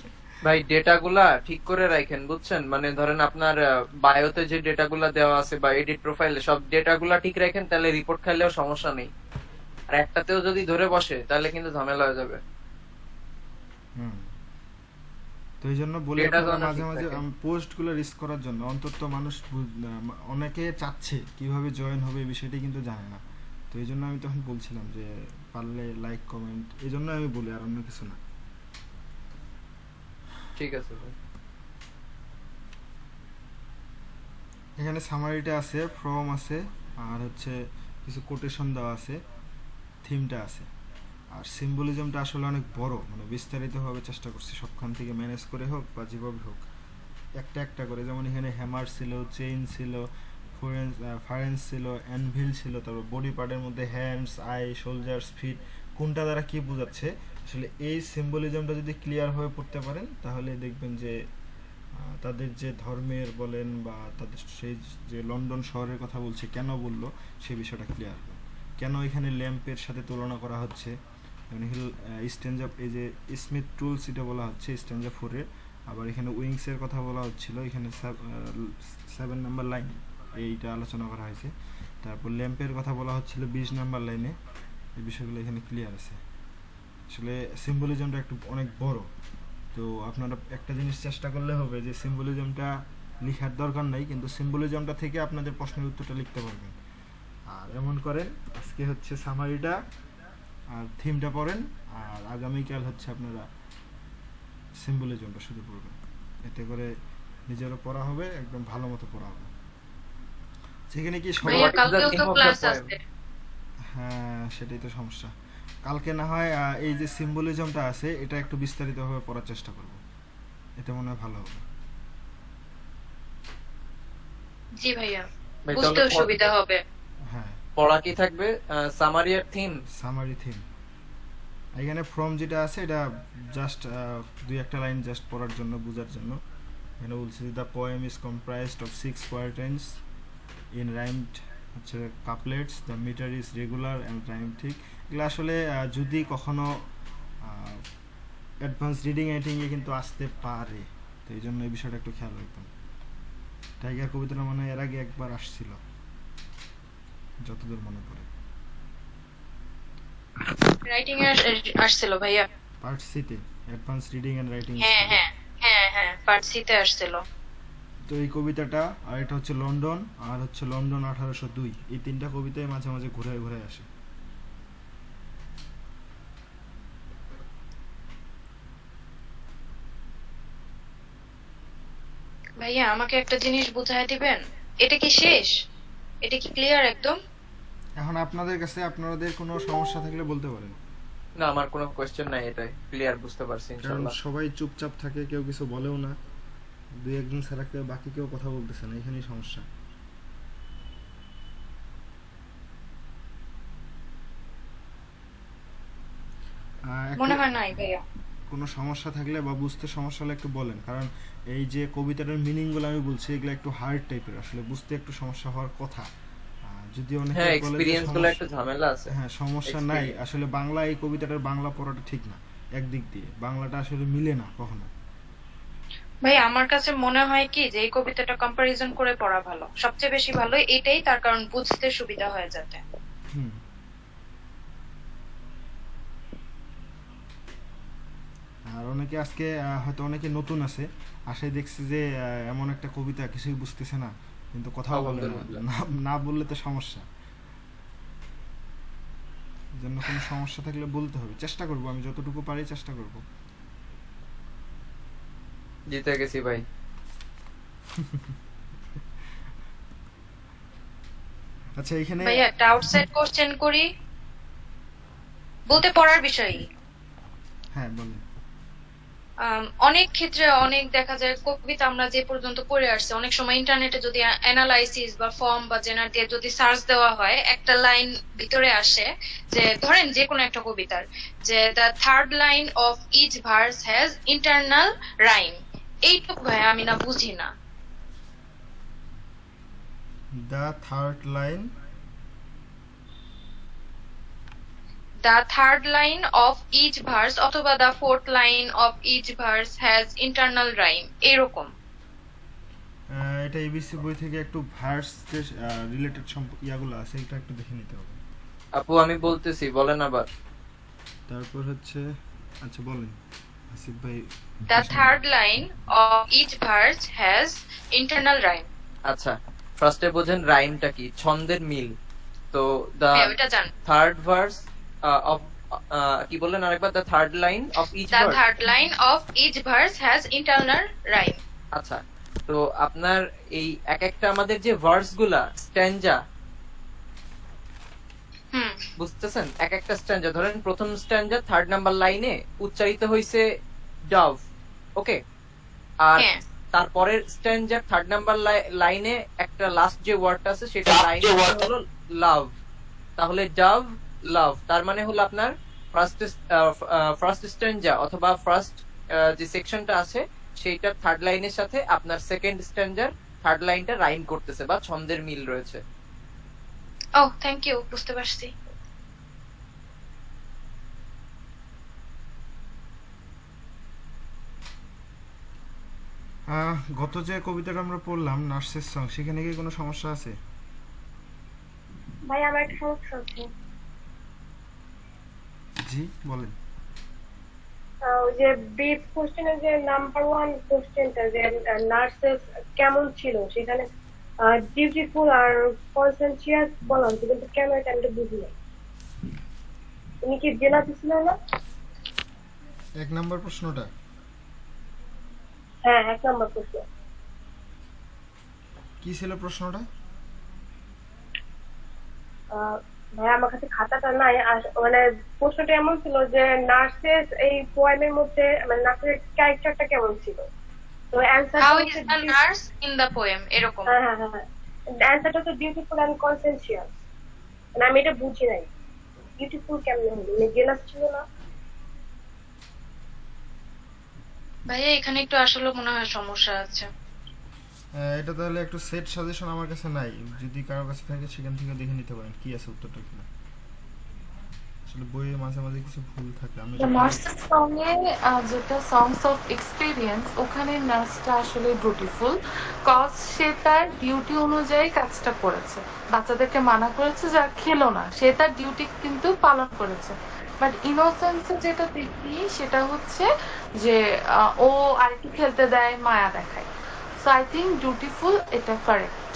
ভাই ডেটাগুলা ঠিক করে রাখেন, বুঝছেন? মানে ধরেন আপনার বায়োতে যে ডেটাগুলা দেওয়া আছে বা এডিট প্রোফাইলে সব ডেটাগুলা ঠিক রাখেন, তাহলে রিপোর্ট খাইলেও সমস্যা নেই। আর একটাতেও যদি ধরে বসে তাহলে কিন্তু ঝামেলা হয়ে যাবে। হুম। তো এই জন্য বলি Data আপনারা zone মাঝে ঠিক মাঝে থাকে। পোস্টগুলো রিস্ক করার জন্য, অন্তত মানুষ অনেকে চাচ্ছে কিভাবে জয়েন হবে এই বিষয়টি কিন্তু জানে না। তো এই জন্য আমি তখন বলছিলাম যে পারলে লাইক কমেন্ট, এই জন্য আমি বলি, আর অন্য কিছু না। ঠিক আছে ভাই। এখানে সামারিটা আছে, ফ্রম আছে, আর হচ্ছে কিছু কোটেশন দেওয়া আছে, থিমটা আছে। আর সিম্বলিজমটা আসলে অনেক বড়, মানে বিস্তারিতভাবে চেষ্টা করছি সবখান থেকে ম্যানেজ করে হোক বা যেভাবে হোক একটা একটা করে। যেমন এখানে হ্যামার ছিল, চেইন ছিল, ফারেন্স ছিল, অ্যানভিল ছিল, তারপর বডি পার্টের মধ্যে হ্যান্ডস, আই, শোল্ডার্স, ফিট, কোনটা দ্বারা কি বোঝাচ্ছে। আসলে এই সিম্বলিজমটা যদি ক্লিয়ার হয়ে পড়তে পারেন তাহলে দেখবেন যে তাদের যে ধর্মের বলেন বা তাদের সেই যে লন্ডন শহরের কথা বলছে কেন বললো সেই বিষয়টা ক্লিয়ার হবে। কেন এখানে ল্যাম্পের সাথে তুলনা করা হচ্ছে, স্ট্যান্ড আপ, এই যে স্মিথ টুলস এটা বলা হচ্ছে স্ট্যান্ড আপ 4-এর। আবার এখানে উইংসের কথা বলা হচ্ছিল, এখানে 7 নাম্বার লাইন এইটা আলোচনা করা হয়েছে। তারপর ল্যাম্পের কথা বলা হচ্ছিল 20 নাম্বার লাইনে। এই বিষয়গুলো এখানে ক্লিয়ার আছে। আসলে সিম্বলিজমটা একটু অনেক বড়। তো আপনারা একটা জিনিস চেষ্টা করলে হবে যে সিম্বলিজমটা লেখার দরকার নাই, কিন্তু সিম্বলিজমটা থেকে আপনাদের প্রশ্নের উত্তরটা লিখতে পারবেন। আর এমন করেন, আজকে হচ্ছে সামারিটা আর থিমটা পড়েন, আর আগামীকাল হচ্ছে আপনারা সিম্বলিজমটা শুধু পড়বেন। এতে করে নিজেরও পড়া হবে, একদম ভালো মতো পড়া হবে। সেখানে কি সবাই, ভাইয়া What is the কালকেও theme তো of the ক্লাস poem? আছে। হ্যাঁ সেটাই তো সমস্যা। কালকে না হয় এই যে সিম্বলিজমটা আছে এটা একটু বিস্তারিতভাবে পড়ার চেষ্টা করব, এটা মনে হয় ভালো হবে। জি ভাইয়া, ভাই তাহলে বুঝতেও সুবিধা হবে। হ্যাঁ, পড়া কি থাকবে? সামারি আর থিম? Summary theme. এখানে ফ্রম যেটা আছে এটা জাস্ট দুই একটা লাইন জাস্ট পড়ার জন্য, বোঝার জন্য। এখানে বলছি the poem is comprised of 6 quatrains in rhymed হচ্ছে couplets, the metre is regular and rhyme ঠিক। এগুলো আসলে যদি কখনো অ্যাডভান্স রিডিং রাইটিংয়ে কিন্তু আসতে পারে, তো এই জন্য এই বিষয়টা একটু খেয়াল রাখবেন। টাইগার কবিতাটা মনে হয় এর আগে একবার আসছিল যতদূর মনে পড়ে, রাইটিং এ আসছিল ভাইয়া। পার্ট সিতে অ্যাডভান্স রিডিং অ্যান্ড রাইটিং। হ্যাঁ হ্যাঁ হ্যাঁ হ্যাঁ, পার্ট সিতে আসছিল। তো এই কবিতাটা, আর এটা হচ্ছে লন্ডন, আর হচ্ছে লন্ডন 1802, এই তিনটা কবিতায় মাঝে মাঝে ঘুরে ঘুরে আসে। ভাইয়া আমাকে একটা জিনিস বুঝাই দিবেন, এটা কি শেষ? এটা কি ক্লিয়ার একদম? এখন আপনাদের কাছে, আপনাদের কোনো সমস্যা থাকলে বলতে পারেন, না, আমার কোনো কোয়েশ্চেন নাই, এটাই ক্লিয়ার, বুঝতে পারছি কারণ ইনশাআল্লাহ। সবাই চুপচাপ থাকে, কেউ কিছু বলেও না, দুই একজন ছাড়া কেউ বাকি কেউ কথা বলতেছে না, এখানেই সমস্যা। মনে হয় নাই ভাইয়া। কোনো সমস্যা থাকলে বা বুঝতে সমস্যা হলে একটু বলেন, কারণ এই যে কবিতাটার মিনিংগুলো আমি বলছি এগুলো একটু হার্ড টাইপের, আসলে বুঝতে একটু সমস্যা হওয়ার কথা। যদি অনেকে হ্যাঁ, বলে যে এক্সপেরিয়েন্স গুলো সমস্যা, একটু ঝামেলা আছে। হ্যাঁ সমস্যা নাই, Experience। আসলে বাংলা এই কবিতাটার বাংলা পড়াটা ঠিক না, একদিক দিয়ে বাংলাটা আসলে মিলে না কখনো। ভাই আমার কাছে মনে হয় কি যে এই কবিতাটা কম্পারিজন করে পড়া ভালো, সবচেয়ে বেশি ভালো এটাই, তার কারণ বুঝতে সুবিধা হয় যাতে। হুম। আর অনেকে আজকে হয়তো অনেকে নতুন আছে, আশায় দেখছি যে এমন একটা কবিতা কিছুই বুঝতেছে না, কিন্তু কথাও বলে না, আলহামদুলিল্লাহ। না বললে তো সমস্যা। এই জন্য কোনো সমস্যা থাকলে বলতে হবে, চেষ্টা করব, আমি যতটুকু পারি চেষ্টা করব। জিতে গেছি ভাই। আচ্ছা এখানে ভাইয়া একটা আউটসাইড কোশ্চেন করি, বলতে পড়ার বিষয়ই। হ্যাঁ বলেন। অনেক ক্ষেত্রে অনেক দেখা যায় কবিতা আমরা যে পর্যন্ত পড়ে আসছি, অনেক সময় ইন্টারনেটে যদি অ্যানালাইসিস বা ফর্ম বা জেনার দিয়ে যদি সার্চ দেওয়া হয়, একটা লাইন ভিতরে আসে যে ধরেন যে কোনো একটা কবিতার, যে the third line of each verse has internal rhyme. এইটুকু ভাই আমি না বুঝি না। The third line, the third line of each verse অথবা the fourth line of each verse has internal rhyme, এরকম। এটা এবিসি বই থেকে একটু ভার্স যে রিলেটেড ইয়াগুলো আছে এটা একটু দেখে নিতে হবে। আপু আমি বলতেছি, বলেন আবার। তারপর হচ্ছে, আচ্ছা বলেন আসিফ ভাই। The third line of each verse has internal rhyme. আচ্ছা, ফার্স্টে বোঝেন রাইমটা কি, ছন্দের মিল। তো দা হ্যাঁ ওটা জান। থার্ড ভার্স অফ, কি বললেন আরেকবার? The third line of each The verse. third line of each verse has internal rhyme. আচ্ছা, তো আপনার এই এক একটা আমাদের যে ভার্স গুলা স্ট্যান্জা, হুম। বুঝতেছেন? এক একটা স্ট্যান্জা, ধরেন প্রথম স্ট্যান্জা থার্ড নাম্বার লাইনে উচ্চারিত হয়েছে ডাভ, ওকে, আর হ্যাঁ। তারপরের স্ট্যান্জার থার্ড নাম্বার লাইনে একটা লাস্ট যে ওয়ার্ডটা আছে সেটা লাইন হলো লাভ, তাহলে ডাভ লাভ, তার মানে হলো আপনার ফার্স্ট স্ট্যান্জা অথবা ফার্স্ট যে সেকশনটা আছে সেইটার থার্ড লাইনের সাথে আপনার সেকেন্ড স্ট্যান্জার থার্ড লাইনটা রাইম করতেছে বা ছন্দের মিল রয়েছে। Oh, thank you. বুঝতে পারছি। গত যে কবিতাটা আমরা পড়লাম নার্সের সং, সেখানে কি কোনো সমস্যা আছে? ভাই আমার একটা সমস্যা আছে। জি বলেন। ওই যে ব্রিফ কোশ্চেনের যে নাম্বার 1 কোশ্চেনটা যে নার্সেস কেমন ছিল, সেখানে ডিউটিফুল আর কনসেনট্রিয়াস বলা হচ্ছে, কিন্তু কেন এটা আমি বুঝি না। তুমি কি জেলাতে ছিল না? এক নাম্বার প্রশ্নটা হ্যাঁ 1 নম্বর প্রশ্ন। কি ছিল প্রশ্নটা? ভাই আমার কাছে খাতাটা নাই, মানে প্রশ্নটা এমন ছিল যে নার্সেস এই পোয়েমের মধ্যে মানে নার্সের ক্যারেক্টারটা কেমন ছিল। তো How is the nurse in the poem? এরকম। হ্যাঁ হ্যাঁ হ্যাঁ, অ্যান্সারটা তো বিউটিফুল এন্ড কনসেনট্রিয়াস, মানে আমি এটা বুঝি নাই। বিউটিফুল কেমন হলো, মানে জেলাস ছিল না? ভাইয়া এখানে একটু আসলে মনে হয় সমস্যা আছে। এটা তাহলে একটু সেট সাজেশন আমার কাছে নাই, যদি কারোর কাছে থাকে সেখান থেকে দেখে নিতে পারেন কি আছে উত্তরটা কিনা। আসলে বইয়ে মাঝে মাঝে কিছু ভুল থাকে, আমি নার্সের সঙ্গে যেটা সংস অফ এক্সপিরিয়েন্স, ওখানে নার্সটা আসলে বিউটিফুল, কজ সে তার ডিউটি অনুযায়ী কাজটা করেছে, বাচ্চাদেরকে মানা করেছে যা খেলো না, সে তার ডিউটি কিন্তু পালন করেছে। বাট ইনোসেন্সে যেটা দেখি সেটা হচ্ছে যে ও আরেকটু খেলতে দেয়, মায়া দেখায়। সো আই থিঙ্ক ডিউটিফুল এটা কারেক্ট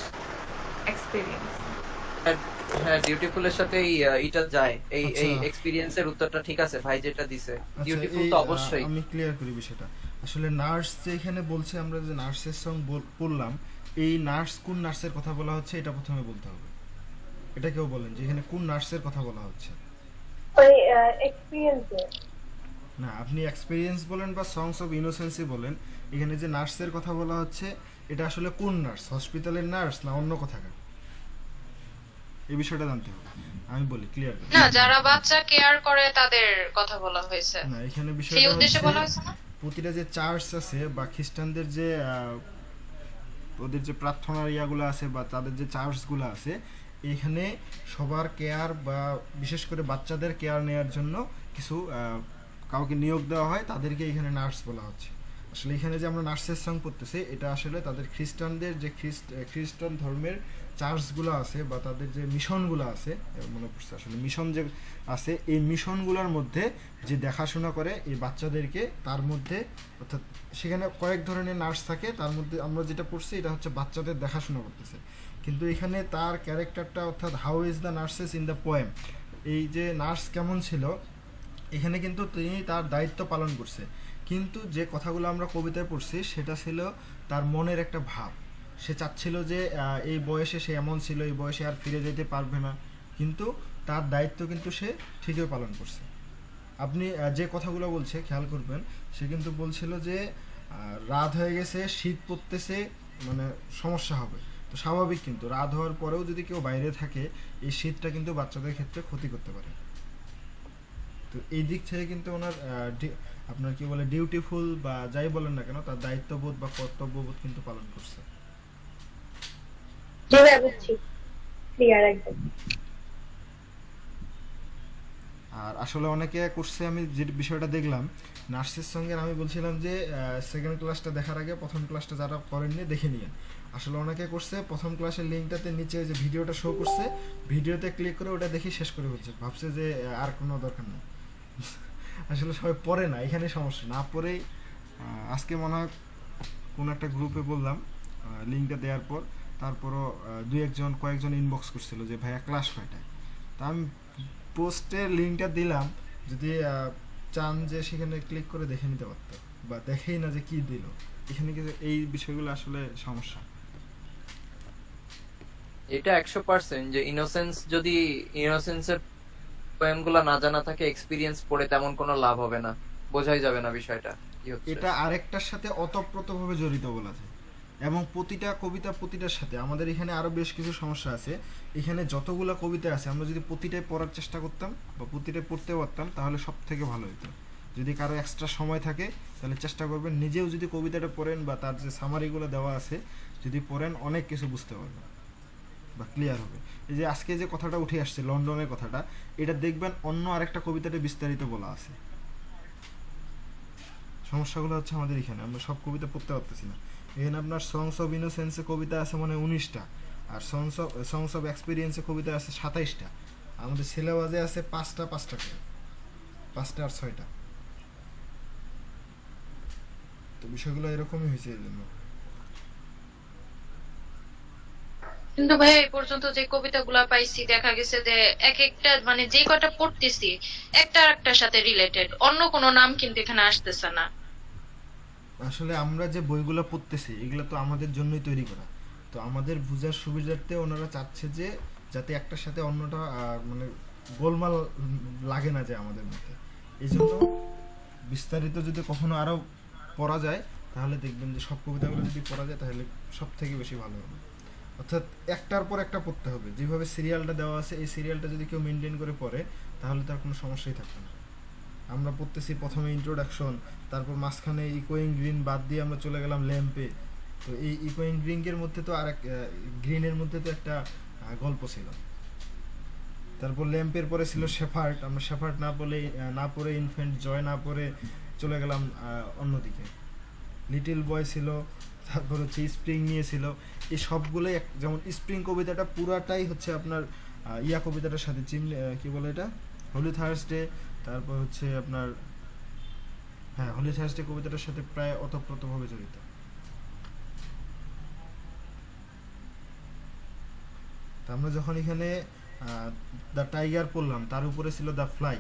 এক্সপিরিয়েন্স। হ্যাঁ, ডিউটিফুল এর সাথে এটা যায়, এই আচ্ছা। এই এক্সপেরিয়েন্সের উত্তরটা ঠিক আছে ভাই যেটা দিছে, আচ্ছা, ডিউটিফুল এই, তো অবশ্যই। আমি ক্লিয়ার করি বিষয়টা। আসলে নার্স যে এখানে বলছে, আমরা যে নার্সের সং পড়লাম, এই নার্স কোন নার্সের কথা বলা হচ্ছে এটা প্রথমে বলতে হবে। এটা কেউ বলেন যে এখানে কোন নার্সের কথা বলা হচ্ছে? ওই এক্সপিরিয়েন্স। না, আপনি এক্সপেরিয়েন্স বলেন বা সংস অফ ইনোসেন্সই বলেন, এখানে যে নার্সের কথা বলা হচ্ছে এটা আসলে কোন নার্স, হসপিটালের নার্স না অন্য কোথাকার, এই বিষয়টা জানতে হবে। আমি বলি ক্লিয়ার। না, যারা বাচ্চা কেয়ার করে তাদের কথা বলা হয়েছে, না, এখানে সেই বিষয়টা উদ্দেশ্যে বলা হচ্ছে হয়েছে না। প্রতিটা যে চার্চ আছে বা খ্রিস্টানদের যে ওদের যে প্রার্থনার ইয়াগুলো আছে বা তাদের যে চার্চগুলো আছে, এখানে সবার কেয়ার বা বিশেষ করে বাচ্চাদের কেয়ার নেওয়ার জন্য কিছু কাউকে নিয়োগ দেওয়া হয়, তাদেরকে এখানে নার্স বলা হচ্ছে। আসলে এখানে যে আমরা নার্সের সং পড়তেছি এটা আসলে তাদের খ্রিস্টানদের যে খ্রিস্টান ধর্মের চার্চগুলো আছে বা তাদের যে মিশনগুলো আছে, মনে পড়ছে আসলে মিশন যে আছে, এই মিশনগুলোর মধ্যে যে দেখাশোনা করে এই বাচ্চাদেরকে, তার মধ্যে অর্থাৎ সেখানে কয়েক ধরনের নার্স থাকে, তার মধ্যে আমরা যেটা পড়ছি এটা হচ্ছে বাচ্চাদের দেখাশোনা করতেছে। কিন্তু এখানে তার ক্যারেক্টারটা অর্থাৎ how is the nurses in the poem, এই যে নার্স কেমন ছিল এখানে কিন্তু তিনি তার দায়িত্ব পালন করছে। কিন্তু যে কথাগুলো আমরা কবিতায় পড়ছি সেটা ছিল তার মনের একটা ভাব, সে চাচ্ছিল যে এই বয়সে সে এমন ছিল, এই বয়সে আর ফিরে যেতে পারবে না, কিন্তু তার দায়িত্ব কিন্তু সে ঠিকই পালন করছে। আপনি যে কথাগুলো বলছে খেয়াল করবেন, সে কিন্তু বলছিল যে রাত হয়ে গেছে, শীত পড়তেছে, মানে সমস্যা হবে। তো স্বাভাবিক, কিন্তু রাত হওয়ার পরেও যদি কেউ বাইরে থাকে এই শীতটা কিন্তু বাচ্চাদের ক্ষেত্রে ক্ষতি করতে পারে। তো এই দিক থেকে কিন্তু ওনার আপনার কি বলে ডিউটিফুল বা যাই বলেন না কেন, তার দায়িত্ববোধ বা কর্তব্যবোধ কিন্তু পালন করছে। জি ভাই, বুঝছি, ক্লিয়ার একদম। আর আসলে অনেকে করছে, আমি যে বিষয়টা দেখলাম নার্সের সঙ্গে, আমি বলছিলাম যে সেকেন্ড ক্লাসটা দেখার আগে প্রথম ক্লাসটা যারা করেননি দেখে নিন। আসলে অনেকে করছে প্রথম ক্লাসের লিঙ্কটাতে নিচে যে ভিডিওটা শো করছে, ভিডিওতে ক্লিক করে ওটা দেখে শেষ করে ফেলছে, ভাবছে যে আর কোনো দরকার নেই। আসলে সবাই পড়ে না, এখানে সমস্যা, না পড়েই আজকে মনে হয় কোনো একটা গ্রুপে বললাম লিঙ্কটা দেওয়ার পর, তারপরও কয়েকজন ইনবক্স করছিল যে ভাইয়া ক্লাস কয়টায়। তা আমি পোস্টের লিঙ্কটা দিলাম, যদি চান যে সেখানে ক্লিক করে দেখে নিতে পারতো, বা দেখেই না যে কি দিল। এখানে কিন্তু এই বিষয়গুলো আসলে সমস্যা। এটা 100% যে যদি ইনোসেন্সের পোয়েমগুলো না জানা থাকে, এক্সপেরিয়েন্স পড়ে তেমন কোনো লাভ হবে না, বোঝাই যাবে না বিষয়টা কি হচ্ছে। এটা আরেকটার সাথে অতপ্রতভাবে জড়িত বলা যায়, এবং প্রতিটা কবিতা প্রতিটার সাথে আমাদের এখানে আরো বেশ কিছু সমস্যা আছে। এখানে যতগুলো কবিতা আছে আমরা যদি প্রতিটাই পড়ার চেষ্টা করতাম বা প্রতিটাই পড়তে পারতাম তাহলে সব থেকে ভালো হতো। যদি কারো এক্সট্রা সময় থাকে তাহলে চেষ্টা করবেন নিজেও যদি কবিতাটা পড়েন বা তার যে সামারিগুলো দেওয়া আছে যদি পড়েন, অনেক কিছু বুঝতে পারবেন বা ক্লিয়ার হবে। এই যে আজকে যে কথাটা উঠে আসছে লন্ডনের কথাটা, এটা দেখবেন অন্য আরেকটা কবিতাতে বিস্তারিত বলা আছে। সমস্যাগুলো হচ্ছে আমাদের এখানে আমরা সব কবিতা পড়তে পারতেছি না। এখানে আপনার সংস অফ ইনোসেন্সে কবিতা আছে মানে 19টা, আর সংস অফ এক্সপিরিয়েন্সে কবিতা আছে 27টা। আমাদের সিলেবাসে আছে 5টা করে, 5টা আর 6টা। তো বিষয়গুলো এরকমই হয়েছে এই জন্য। কিন্তু ভাই এই পর্যন্ত যে কবিতাগুলা পাইছি দেখা গেছে যে এক একটা মানে যে কটা পড়তেছি একটা আরেকটার সাথে রিলেটেড, অন্য কোনো নাম কিন্তু এখানে আসতেছে না। আসলে আমরা যে বইগুলো পড়তেছি এগুলো তো আমাদের জন্যই তৈরি করা, তো আমাদের বুঝার সুবিধার্থে ওনারা চাচ্ছে যে যাতে একটার সাথে অন্যটা মানে গোলমাল লাগে না যায় আমাদের মধ্যে। এই জন্য বিস্তারিত যদি কখনো আরো পড়া যায় তাহলে দেখবেন যে সব কবিতাগুলো যদি পড়া যায় তাহলে সব থেকে বেশি ভালো হবে। অর্থাৎ একটার পর একটা পড়তে হবে, যেভাবে সিরিয়ালটা দেওয়া আছে এই সিরিয়ালটা যদি কেউ মেনটেন করে পড়ে তাহলে তার কোনো সমস্যাই থাকবে না। আমরা পড়তেছি প্রথমে ইন্ট্রোডাকশন, তারপর মাঝখানে ইকোয়িং গ্রিন বাদ দিয়ে আমরা চলে গেলাম ল্যাম্পে। তো এই ইকোয়িং গ্রিনের মধ্যে তো আর গ্রিনের মধ্যে তো একটা গল্প ছিল। তারপর ল্যাম্পের পরে ছিল শেফার্ড, আমরা শেফার্ড না পড়ে ইনফ্যান্ট জয় না পড়ে চলে গেলাম অন্যদিকে। লিটল বয় ছিল, তারপর হচ্ছে স্প্রিং নিয়েছিল। এই সবগুলোই যেমন স্প্রিং কবিতাটা পুরাটাই হচ্ছে আপনার কবিতাটার সাথে কি বলে এটা, হোলি থার্সডে, তারপর হচ্ছে আপনার হোলি থার্সডে কবিতাটার সাথে প্রায় ওতপ্রোতভাবে জড়িত। তা আমরা যখন এখানে দ্য টাইগার পড়লাম, তার উপরে ছিল দ্য ফ্লাই,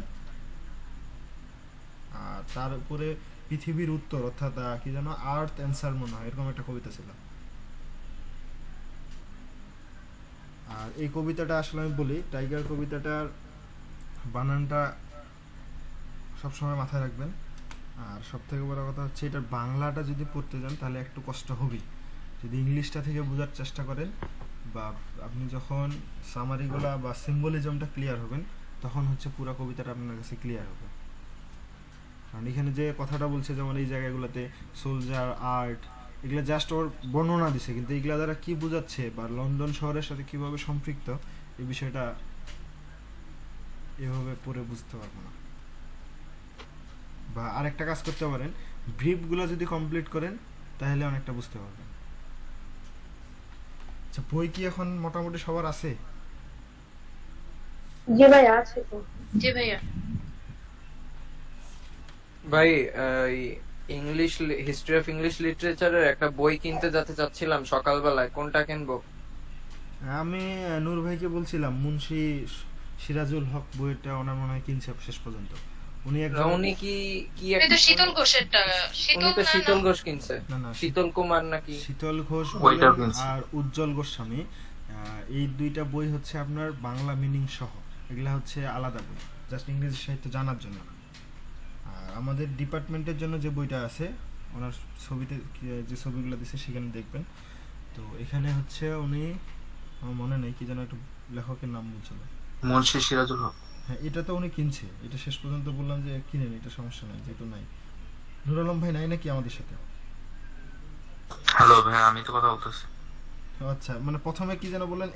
আর তার উপরে পৃথিবীর উত্তর, অর্থাৎ কি যেন আর্থ অ্যান্সার মনে হয়, এরকম একটা কবিতা ছিল। আর এই কবিতাটা আসলে আমি বলি, টাইগার কবিতাটার বানানটা সবসময় মাথায় রাখবেন। আর সব থেকে বড় কথা হচ্ছে এটার বাংলাটা যদি পড়তে যান তাহলে একটু কষ্ট হবেই। যদি ইংলিশটা থেকে বোঝার চেষ্টা করেন বা আপনি যখন সামারিগুলা বা সিম্বলিজমটা ক্লিয়ার হবেন তখন হচ্ছে পুরো কবিতাটা আপনার কাছে ক্লিয়ার হবে। কারণ এখানে যে কথাটা বলছে যেমন এই জায়গাগুলোতে সোলজার, আর্ট, এগুলো জাস্ট ওর বর্ণনা দিছে, কিন্তু এগুলা দ্বারা কি বোঝাচ্ছে বা লন্ডন শহরের সাথে কিভাবে সম্পৃক্ত এই বিষয়টা এভাবে পড়ে বুঝতে পারবো না। বা আরেকটা কাজ করতে পারেন, ব্রিফগুলো যদি কমপ্লিট করেন তাহলে অনেকটা বুঝতে পারবেন। আচ্ছা, বই কি এখন মোটামুটি সবার আছে? জি ভাই আছে তো। জি ভাইয়া। ভাই ইংলিশ হিস্ট্রি অফ ইংলিশ লিটারেচারের একটা বই কিনতে যেতে চাচ্ছিলাম সকালবেলায়, কোনটা কিনবো? আমি নূর ভাইকে বলছিলাম মুন্সি সিরাজুল হক বইটা ওনার মনে হয় কিনছে শেষ পর্যন্ত। উনি একজন, উনি কি কি এই তো শীতল ঘোষেরটা, উনি তো শীতল না? ঘোষ কিনছে, না না শীতল কুমার নাকি? শীতল ঘোষ ওইটা বলেন কিনছে। আর উজ্জ্বল গোস্বামী, এই দুইটা বই হচ্ছে আপনার বাংলা মিনিং সহ, এগুলা হচ্ছে আলাদা বই, জাস্ট ইংরেজি সাহিত্য জানার জন্য। আর আমাদের ডিপার্টমেন্টের জন্য যে বইটা আছে ওনার ছবিতে যে ছবিগুলো দিছে সেখানে দেখবেন। তো এখানে হচ্ছে উনি, আমার মনে নেই কি যেন একটা লেখকের নাম বলছিল। মুন্সি সিরাজুল হক। হ্যাঁ, এটা তো উনি কিনছে, এটা শেষ পর্যন্ত বললাম যে কিনেন, এটা সমস্যা নাই যেহেতু নাই। নুর আলম ভাই নাই নাকি আমাদের সাথে? হ্যালো ভাই, আমি তো কথা বলতেছি। ও আচ্ছা, মানে প্রথমে কি যেন বললেন,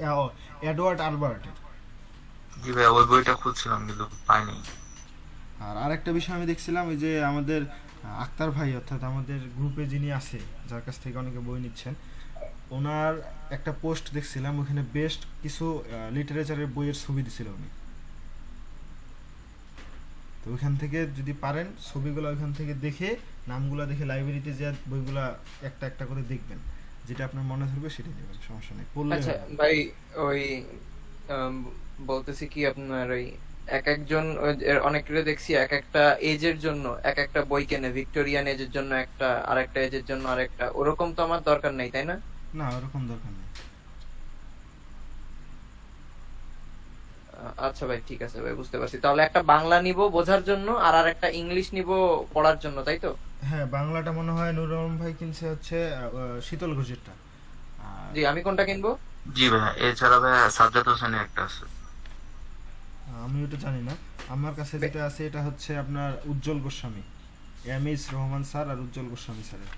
এডওয়ার্ড আলবার্টের। জি ভাই, ওই বইটা খুঁজছিলাম কিন্তু পাইনি। আর আরেকটা বিষয় আমি দেখছিলাম, ওই যে আমাদের আক্তার ভাই, অর্থাৎ আমাদের গ্রুপে যিনি আছে, যার কাছ থেকে অনেকে বই নিচ্ছেন, ওনার একটা পোস্ট দেখছিলাম, ওখানে বেস্ট কিছু লিটারেচারের বইয়ের ছবি দিছিল উনি। তো ওইখান থেকে যদি পারেন ছবিগুলো ওইখান থেকে দেখে, নামগুলো দেখে লাইব্রেরিতে যে বইগুলা একটা একটা করে দেখবেন, যেটা আপনার মনে ধরবে সেটা নেবেন, সমস্যা নেই, পড়লে আচ্ছা হবে। ভাই, ওই আম, বলতেছি কি আপনার ওই এক একজন অনেকটা দেখছি এক একটা এজের জন্য এক একটা বই কেনে, ভিক্টোরিয়ান এজের জন্য একটা, আর একটা এজের জন্য আরেকটা, ওরকম তো আমার দরকার নেই, তাই না? না, ওরকম দরকার নেই। আচ্ছা ভাই, ঠিক আছে ভাই, বুঝতে পারছি। তাহলে একটা বাংলা নিব বোঝার জন্য, আর আর একটা ইংলিশ নিব পড়ার জন্য, তাই তো? হ্যাঁ, বাংলাটা মনে হয় নুর আলম ভাই কিনছে হচ্ছে শীতল ঘোষেরটা। আর জি, আমি কোনটা কিনবো? জি ভাই, এছাড়া ভাই সাজ্জাদ হোসেনের একটা আছে। আমি ওটা জানি না, আমার কাছে যেটা আছে এটা হচ্ছে আপনার উজ্জ্বল গোস্বামী, এম.এস রহমান স্যার আর উজ্জ্বল গোস্বামী স্যারের।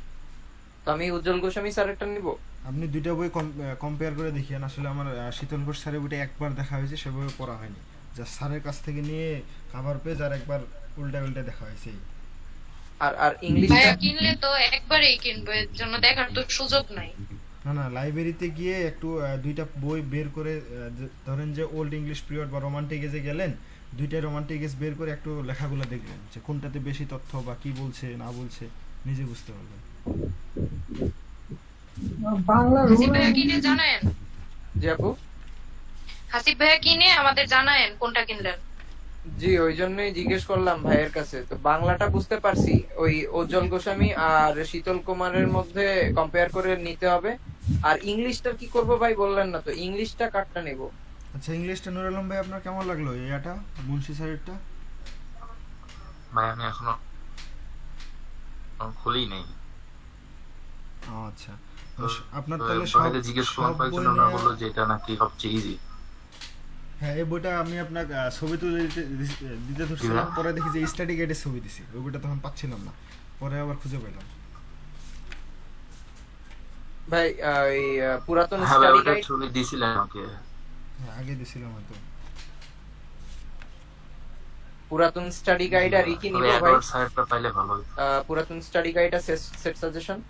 তো আমি উজ্জ্বল গোস্বামী স্যারেরটা নিব। আপনি দুইটা বই কম্পেয়ার করে দেখিয়েন। আসলে আমার শীতল ঘোষ স্যারের বইটা একবার দেখা হয়েছে, সেভাবে পড়া হয়নি, যা স্যারের কাছ থেকে নিয়ে কাভার পেজ আর একবার উল্টা উল্টা দেখা হয়েছে এই। আর আর ইংলিশটা ভাইয়া কিনলে তো একবারেই কিনবো, এর জন্য দেখার তো সুযোগ নাই। না না, লাইব্রেরিতে গিয়ে একটু দুইটা বই বের করে, ধরেন যে ওল্ড ইংলিশ পিরিয়ড বা রোমান্টিক এজে গেলেন, দুইটা রোমান্টিক এজ বের করে একটু লেখাগুলো দেখলেন, যে কোনটাতে বেশি তথ্য বা কি বলছে না বলছে নিজে বুঝতে পারবেন। হাসিব ভাইয়া কিনে জানায়েন, জি আপু। হাসিব ভাইয়া কিনে আমাদের জানায়েন কোনটা কিনলেন। জি, ওই জন্যই জিজ্ঞেস করলাম ভাইয়ের কাছে। তো বাংলাটা বুঝতে পারছি, ওই উজ্জ্বল গোস্বামী আর শীতল কুমারের মধ্যে কম্পেয়ার করে নিতে হবে। আর ইংলিশটার কি করব ভাই বললেন না তো, ইংলিশটা কাটটা নেব? আচ্ছা, ইংলিশটা নুর আলম ভাই আপনার কেমন লাগলো, এটা মুন্সি স্যারেরটা? ভাই আমি এখনো খুলি নেই। আচ্ছা, তো আপনার তাহলে ভাইকে জিজ্ঞেস করলাম, সব বই কয়েকজন না বললো নিয়ে, যে এটা নাকি সবচেয়ে ইজি। হ্যাঁ এই বইটা আমি আপনার ছবি তুলে দিতে ধরছিলাম, পরে দেখি যে স্টাডি গাইডের ছবি দিছি, ওই বইটা তখন পাচ্ছিলাম না, পরে আবার খুঁজে পেলাম। ভাই ওই পুরাতন হ্যাঁ ভাই, স্টাডি ওটা গাইড, ছবি দিছিলেন আমাকে। হ্যাঁ, আগে দিছিলাম হয়তো। পুরাতন স্টাডি গাইড আর কি নিব তবে ভাই? অ্যাডভার্ট সাইটটা পাইলে ভালো হতো। পুরাতন স্টাডি গাইড আর সেট সাজেশন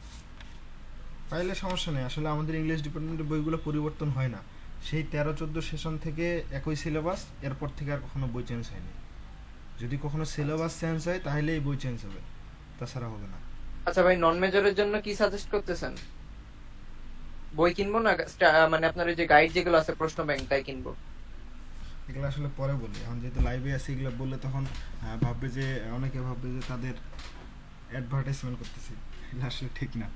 পাইলে সমস্যা নেই, আসলে আমাদের ইংলিশ ডিপার্টমেন্টের বইগুলো পরিবর্তন হয় না, সেই 13-14 সেশন থেকে একই সিলেবাস, এরপর থেকে আর কখনো বই চেঞ্জ হয়নি। যদি কখনো সিলেবাস চেঞ্জ হয় তাহলে এই বই চেঞ্জ হবে, তাছাড়া হবে না। আচ্ছা ভাই, নন মেজরের জন্য কি সাজেস্ট করতেছেন? বই কিনবো না মানে আপনার ওই যে গাইড যেগুলো আছে প্রশ্ন ব্যাংক, তাই কিনবো? এগুলো আসলে পরে বলি, এখন যেহেতু লাইভে আছে এগুলো বললে তখন ভাববে যে, অনেকে ভাববে যে তাদের অ্যাডভার্টাইজমেন্ট করতেছি, এটা আসলে ঠিক না।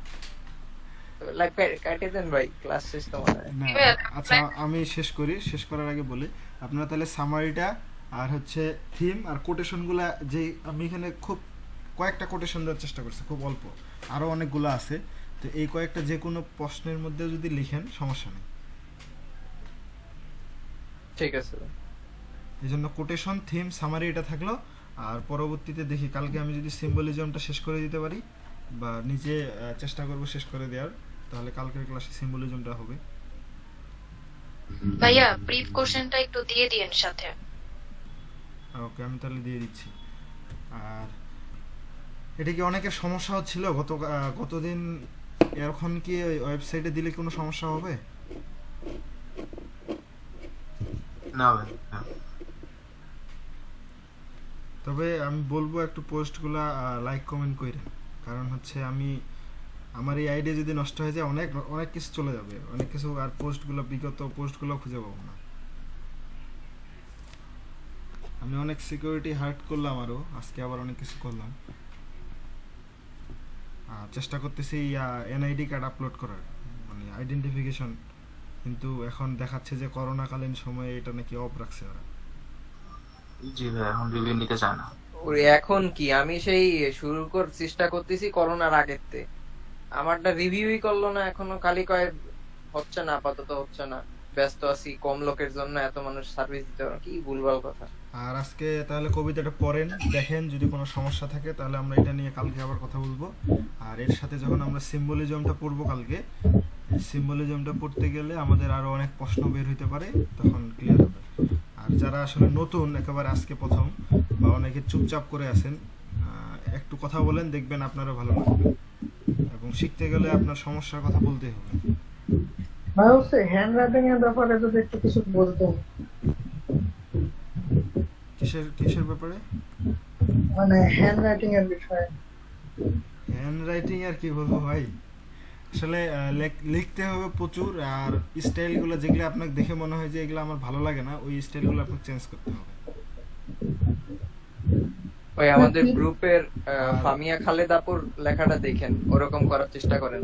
লাইক কাটে দেন ভাই, ক্লাস শেষ তো মনে হয়। না, আচ্ছা আমি শেষ করার আগে বলি, আপনারা তাহলে সামারিটা আর হচ্ছে থিম আর কোটেশনগুলো, যে আমি এখানে খুব কয়েকটা কোটেশন দেওয়ার চেষ্টা করছি, খুব অল্প, আরও অনেকগুলো আছে, তো এই কয়েকটা যে কোনো প্রশ্নের মধ্যে যদি লিখেন সমস্যা নেই। ঠিক আছে। এই জন্য কোটেশন, থিম, সামারি এটা থাকলো। আর পরবর্তীতে দেখি কালকে আমি যদি সিম্বলিজমটা শেষ করে দিতে পারি, বা নিজে চেষ্টা করব শেষ করে দেওয়ার, তাহলে কালকের ক্লাসে সিম্বলিজমটা হবে। ভাইয়া ব্রিফ কোশ্চেনটা একটু দিয়ে দিয়েন সাথে। ওকে, আমি তাহলে দিয়ে দিচ্ছি। আর এটা কি অনেকের সমস্যা হচ্ছিল গতদিন? এখন কি ওয়েবসাইটে দিলে কোনো সমস্যা হবে? না ভাই না। তবে আমি বলবো একটু পোস্টগুলা লাইক কমেন্ট কইরেন, কারণ হচ্ছে আমার এই আইডিয়া যদি নষ্ট হয়ে যায় অনেক অনেক কিছু চলে যাবে, অনেক কিছু, আর বিগত পোস্টগুলো খুঁজে পাবো না। আমি অনেক সিকিউরিটি হার্ট করলাম, আরও আজকে আবার অনেক কিছু করলাম। চেষ্টা করতেছি এনআইডি কার্ড আপলোড করার, মানে আইডেন্টিফিকেশন, কিন্তু এখন দেখাচ্ছে যে করোনাকালীন সময়ে এটা নাকি অফ রাখছে ওরা। জি ভাই, এখন রিভিউ নিতে চায় না। ওরে এখন কি, আমি সেই চেষ্টা করতেছি করোনার আগেতে, আমারটা রিভিউই করলো না এখনো, খালি কয় হচ্ছে না, আপাতত হচ্ছে না, ব্যস্ত আছি, কম লোকের জন্য এত মানুষ সার্ভিস দিতে পারে, কি ভুলভাল কথা। আর আজকে তাহলে কবিতাটা পড়েন, দেখেন যদি কোনো সমস্যা থাকে তাহলে আমরা এটা নিয়ে কালকে আবার কথা বলবো। আর এর সাথে যখন আমরা সিম্বলিজমটা পড়বো কালকে, সিম্বলিজমটা পড়তে গেলে আমাদের আরো অনেক প্রশ্ন বের হইতে পারে, তখন ক্লিয়ার হবে। আর যারা আসলে নতুন, একেবারে আজকে প্রথম, বা অনেকে চুপচাপ করে আছেন, একটু কথা বলেন, দেখবেন আপনারা ভালো লাগবে। এবং শিখতে গেলে আপনার সমস্যার কথা বলতেই হবে। ভাই হচ্ছে হ্যান্ড রাইটিং এর ব্যাপারে যদি একটু কিছু বলতেন। কিসের ব্যাপারে? মানে হ্যান্ড রাইটিং এর বিষয়ে। হ্যান্ড রাইটিং আর কি বলবো ভাই, আসলে লিখতে হবে প্রচুর, আর স্টাইলগুলো যেগুলো আপনাকে দেখে মনে হয় যে এগুলো আমার ভালো লাগে না, ওই স্টাইলগুলো আপনাকে চেঞ্জ করতে হবে। ওই আমাদের গ্রুপের ফামিয়া খালেদাপুর লেখাটা দেখেন, ওরকম করার চেষ্টা করেন।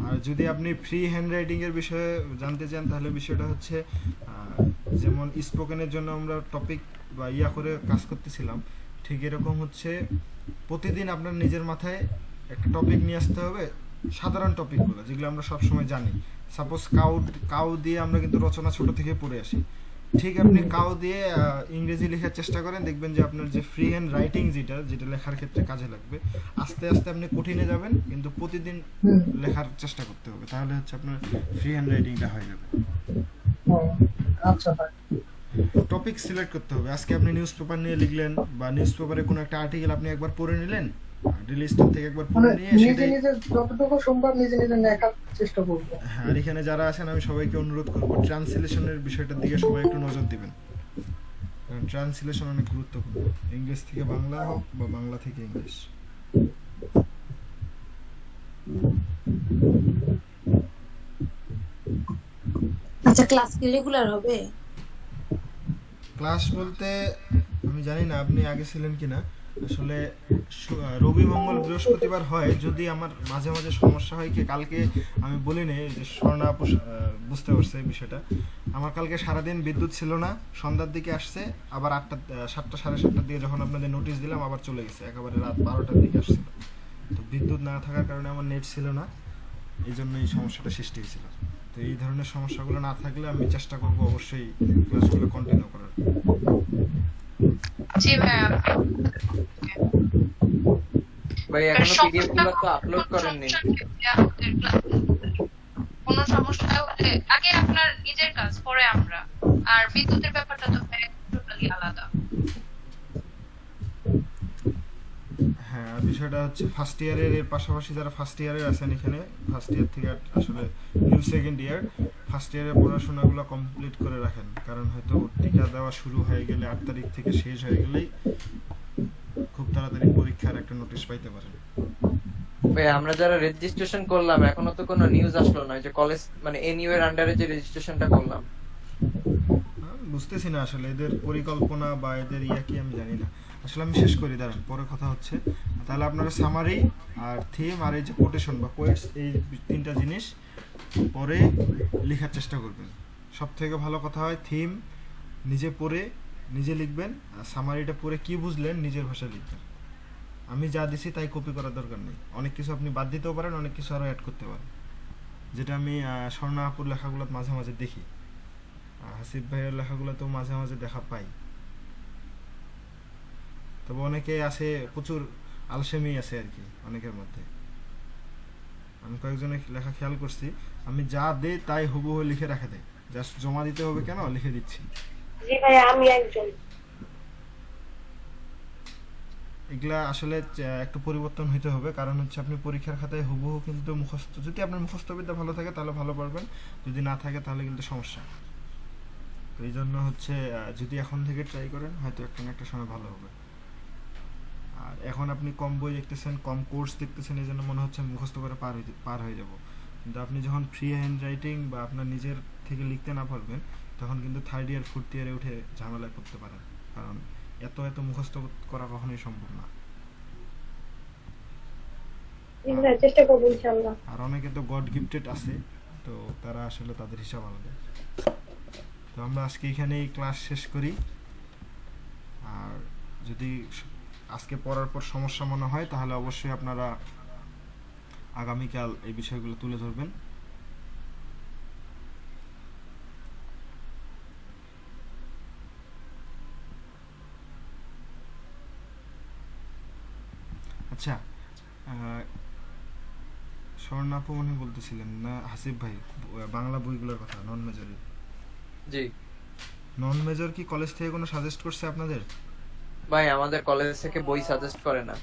আর যদি আপনি ফ্রি হ্যান্ড রাইটিং এর বিষয়ে জানতে চান, তাহলে বিষয়টা হচ্ছে যেমন স্পোকেনের জন্য আমরা টপিক বা করে কাজ করতেছিলাম, ঠিক এরকম হচ্ছে প্রতিদিন আপনার নিজের মাথায় একটা টপিক নিয়ে আসতে হবে, সাধারণ টপিকগুলো যেগুলো আমরা সবসময় জানি। সাপোজ কাউ দিয়ে আমরা কিন্তু রচনা ছোট থেকে পড়ে আসি, ঠিক আপনি কাউ দিয়ে ইংরেজি লেখার চেষ্টা করেন, দেখবেন যে আপনার যে ফ্রি হ্যান্ড রাইটিং যেটা লেখার ক্ষেত্রে কাজে লাগবে, আস্তে আস্তে আপনি কঠিনে যাবেন, কিন্তু প্রতিদিন লেখার চেষ্টা করতে হবে, তাহলে হচ্ছে আপনার ফ্রি হ্যান্ড রাইটিংটা হয়ে যাবে। আচ্ছা ভাই, টপিক সিলেক্ট করতে হবে। আজকে আপনি নিউজ পেপার নিয়ে লিখলেন, বা নিউজ পেপারে কোনো একটা আর্টিকেল আপনি একবার পড়ে নিলেন, রিলিস্টার থেকে একবার পড়ে নিয়ে নিজে সেটাই। নিজে যতটুকু সম্ভব নিজে নিজে লেখার চেষ্টা করবো। হ্যাঁ, আর এখানে যারা আছেন আমি সবাইকে অনুরোধ করবো ট্রান্সলেশনের বিষয়টার দিকে সবাই একটু নজর দিবেন, কারণ ট্রান্সলেশন অনেক গুরুত্বপূর্ণ, ইংলিশ থেকে বাংলা হোক বা বাংলা থেকে ইংলিশ। আচ্ছা, ক্লাস কি রেগুলার হবে? ক্লাস বলতে আমি জানি না আপনি আগে ছিলেন কিনা, আসলে রবি মঙ্গল বৃহস্পতিবার হয়। যদি আমার মাঝে মাঝে সমস্যা হয় কি, কালকে আমি বলিনি যে স্বর্ণা আপু বুঝতে পারছে বিষয়টা, আমার কালকে সারাদিন বিদ্যুৎ ছিল না, সন্ধ্যার দিকে আসছে, আবার 7টা 7:30টার দিকে যখন আপনাদের নোটিশ দিলাম আবার চলে গেছে, একেবারে রাত 12টার দিকে আসছিল। তো বিদ্যুৎ না থাকার কারণে আমার নেট ছিল না, এই জন্য এই সমস্যাটা সৃষ্টি হয়েছিল। তো এই ধরনের সমস্যাগুলো না থাকলে আমি চেষ্টা করবো অবশ্যই ক্লাসগুলো কন্টিনিউ করার। জি ভাইয়া। ভাই এখনো পিডিএফ গুলো তো আপলোড করেননি। কোনো সমস্যা হলে আগে আপনার নিজের কাজ, পরে আমরা। আর বিদ্যুতের ব্যাপারটা তো টোটালি আলাদা। হ্যাঁ, বিষয়টা হচ্ছে ফার্স্ট ইয়ারের এর পাশাপাশি যারা ফার্স্ট ইয়ারের আছেন এখানে, ফার্স্ট ইয়ার থেকে আসলে নিউ সেকেন্ড ইয়ার, ফার্স্ট ইয়ারের পড়াশোনাগুলো কমপ্লিট করে রাখেন, কারণ হয়তো টিকা দেওয়া শুরু হয়ে গেলে 8 তারিখ থেকে শেষ হয়ে গেলেই খুব তাড়াতাড়ি পরীক্ষার একটা নোটিশ পাইতে পারেন। ভাই আমরা যারা রেজিস্ট্রেশন করলাম এখনো তো কোনো নিউজ আসলো না, যে কলেজ মানে এনইউ এর আন্ডারে যে রেজিস্ট্রেশনটা করলাম। বুঝতেছি না আসলে এদের পরিকল্পনা বা এদের কি আমি জানি না। আসলে আমি শেষ করি, দাঁড়ান, পরে কথা হচ্ছে। তাহলে আপনারা সামারি আর থিম আর এই যে কোটেশন বা কোয়েটস, এই 3টা জিনিস পরে লেখার চেষ্টা করবেন। সব থেকে ভালো কথা হয় থিম নিজে পড়ে নিজে লিখবেন, আর সামারিটা পড়ে কি বুঝলেন নিজের ভাষায় লিখবেন। আমি যা দিছি তাই কপি করার দরকার নেই, অনেক কিছু আপনি বাদ দিতেও পারেন, অনেক কিছু আরও অ্যাড করতে পারেন, যেটা আমি স্বর্ণা আপুর লেখাগুলো মাঝে মাঝে দেখি, হাসিফ ভাইয়ের লেখাগুলো তো মাঝে মাঝে দেখা পাই। তবে অনেকে আছে প্রচুর আলসেমি আছে আর কি অনেকের মধ্যে। আমি কয়েকজনের লেখা খেয়াল করছি, আমি যা দেই তাই হুবহু লিখে রাখে দেয়, জাস্ট জমা দিতে হবে কেন, লিখে দিচ্ছি। জি ভাই, আমি একজন। এগুলা আসলে একটু পরিবর্তন হইতে হবে, কারণ হচ্ছে আপনি পরীক্ষার খাতায় হুবহু কিন্তু মুখস্থ, যদি আপনার মুখস্থ বিদ্যা ভালো থাকে তাহলে ভালো পারবেন, যদি না থাকে তাহলে কিন্তু সমস্যা। তো এই জন্য হচ্ছে যদি এখন থেকে ট্রাই করেন হয়তো একটা না একটা সময় ভালো হবে। আর এখন আপনি কম বই দেখতেছেন, কম কোর্স দেখতেছেন, এই জন্য মনে হচ্ছে মুখস্থ করে পার হয়ে যাব, কিন্তু আপনি যখন ফ্রি হ্যান্ড রাইটিং বা আপনার নিজের থেকে লিখতে না পারবেন তখন কিন্তু থার্ড ইয়ার ফোর্থ ইয়ারে উঠে ঝামেলায় পড়তে পারেন, কারণ এত এত মুখস্থ করা কখনোই সম্ভব না। জি স্যার, চেষ্টা করবো ইনশাআল্লাহ। আর অনেকে তো গড গিফটেড আছে, তো তারা আসলে তাদের হিসাব আলাদা। তো আমরা আজকে এখানেই ক্লাস শেষ করি। আর যদি আজকে পড়ার পর সমস্যা মনে হয় তাহলে অবশ্যই আপনারা আগামীকাল এই বিষয়গুলো তুলে ধরবেন। আচ্ছা, স্বর্ণাপু মনে হয় বলতেছিলেন না হাসিফ ভাই, বাংলা বইগুলোর কথা, নন মেজরের। জি নন মেজর কি কলেজ থেকে কোনো সাজেস্ট করছে আপনাদের? ভাই, আমাদের কলেজ থেকে বই সাজেস্ট করে না।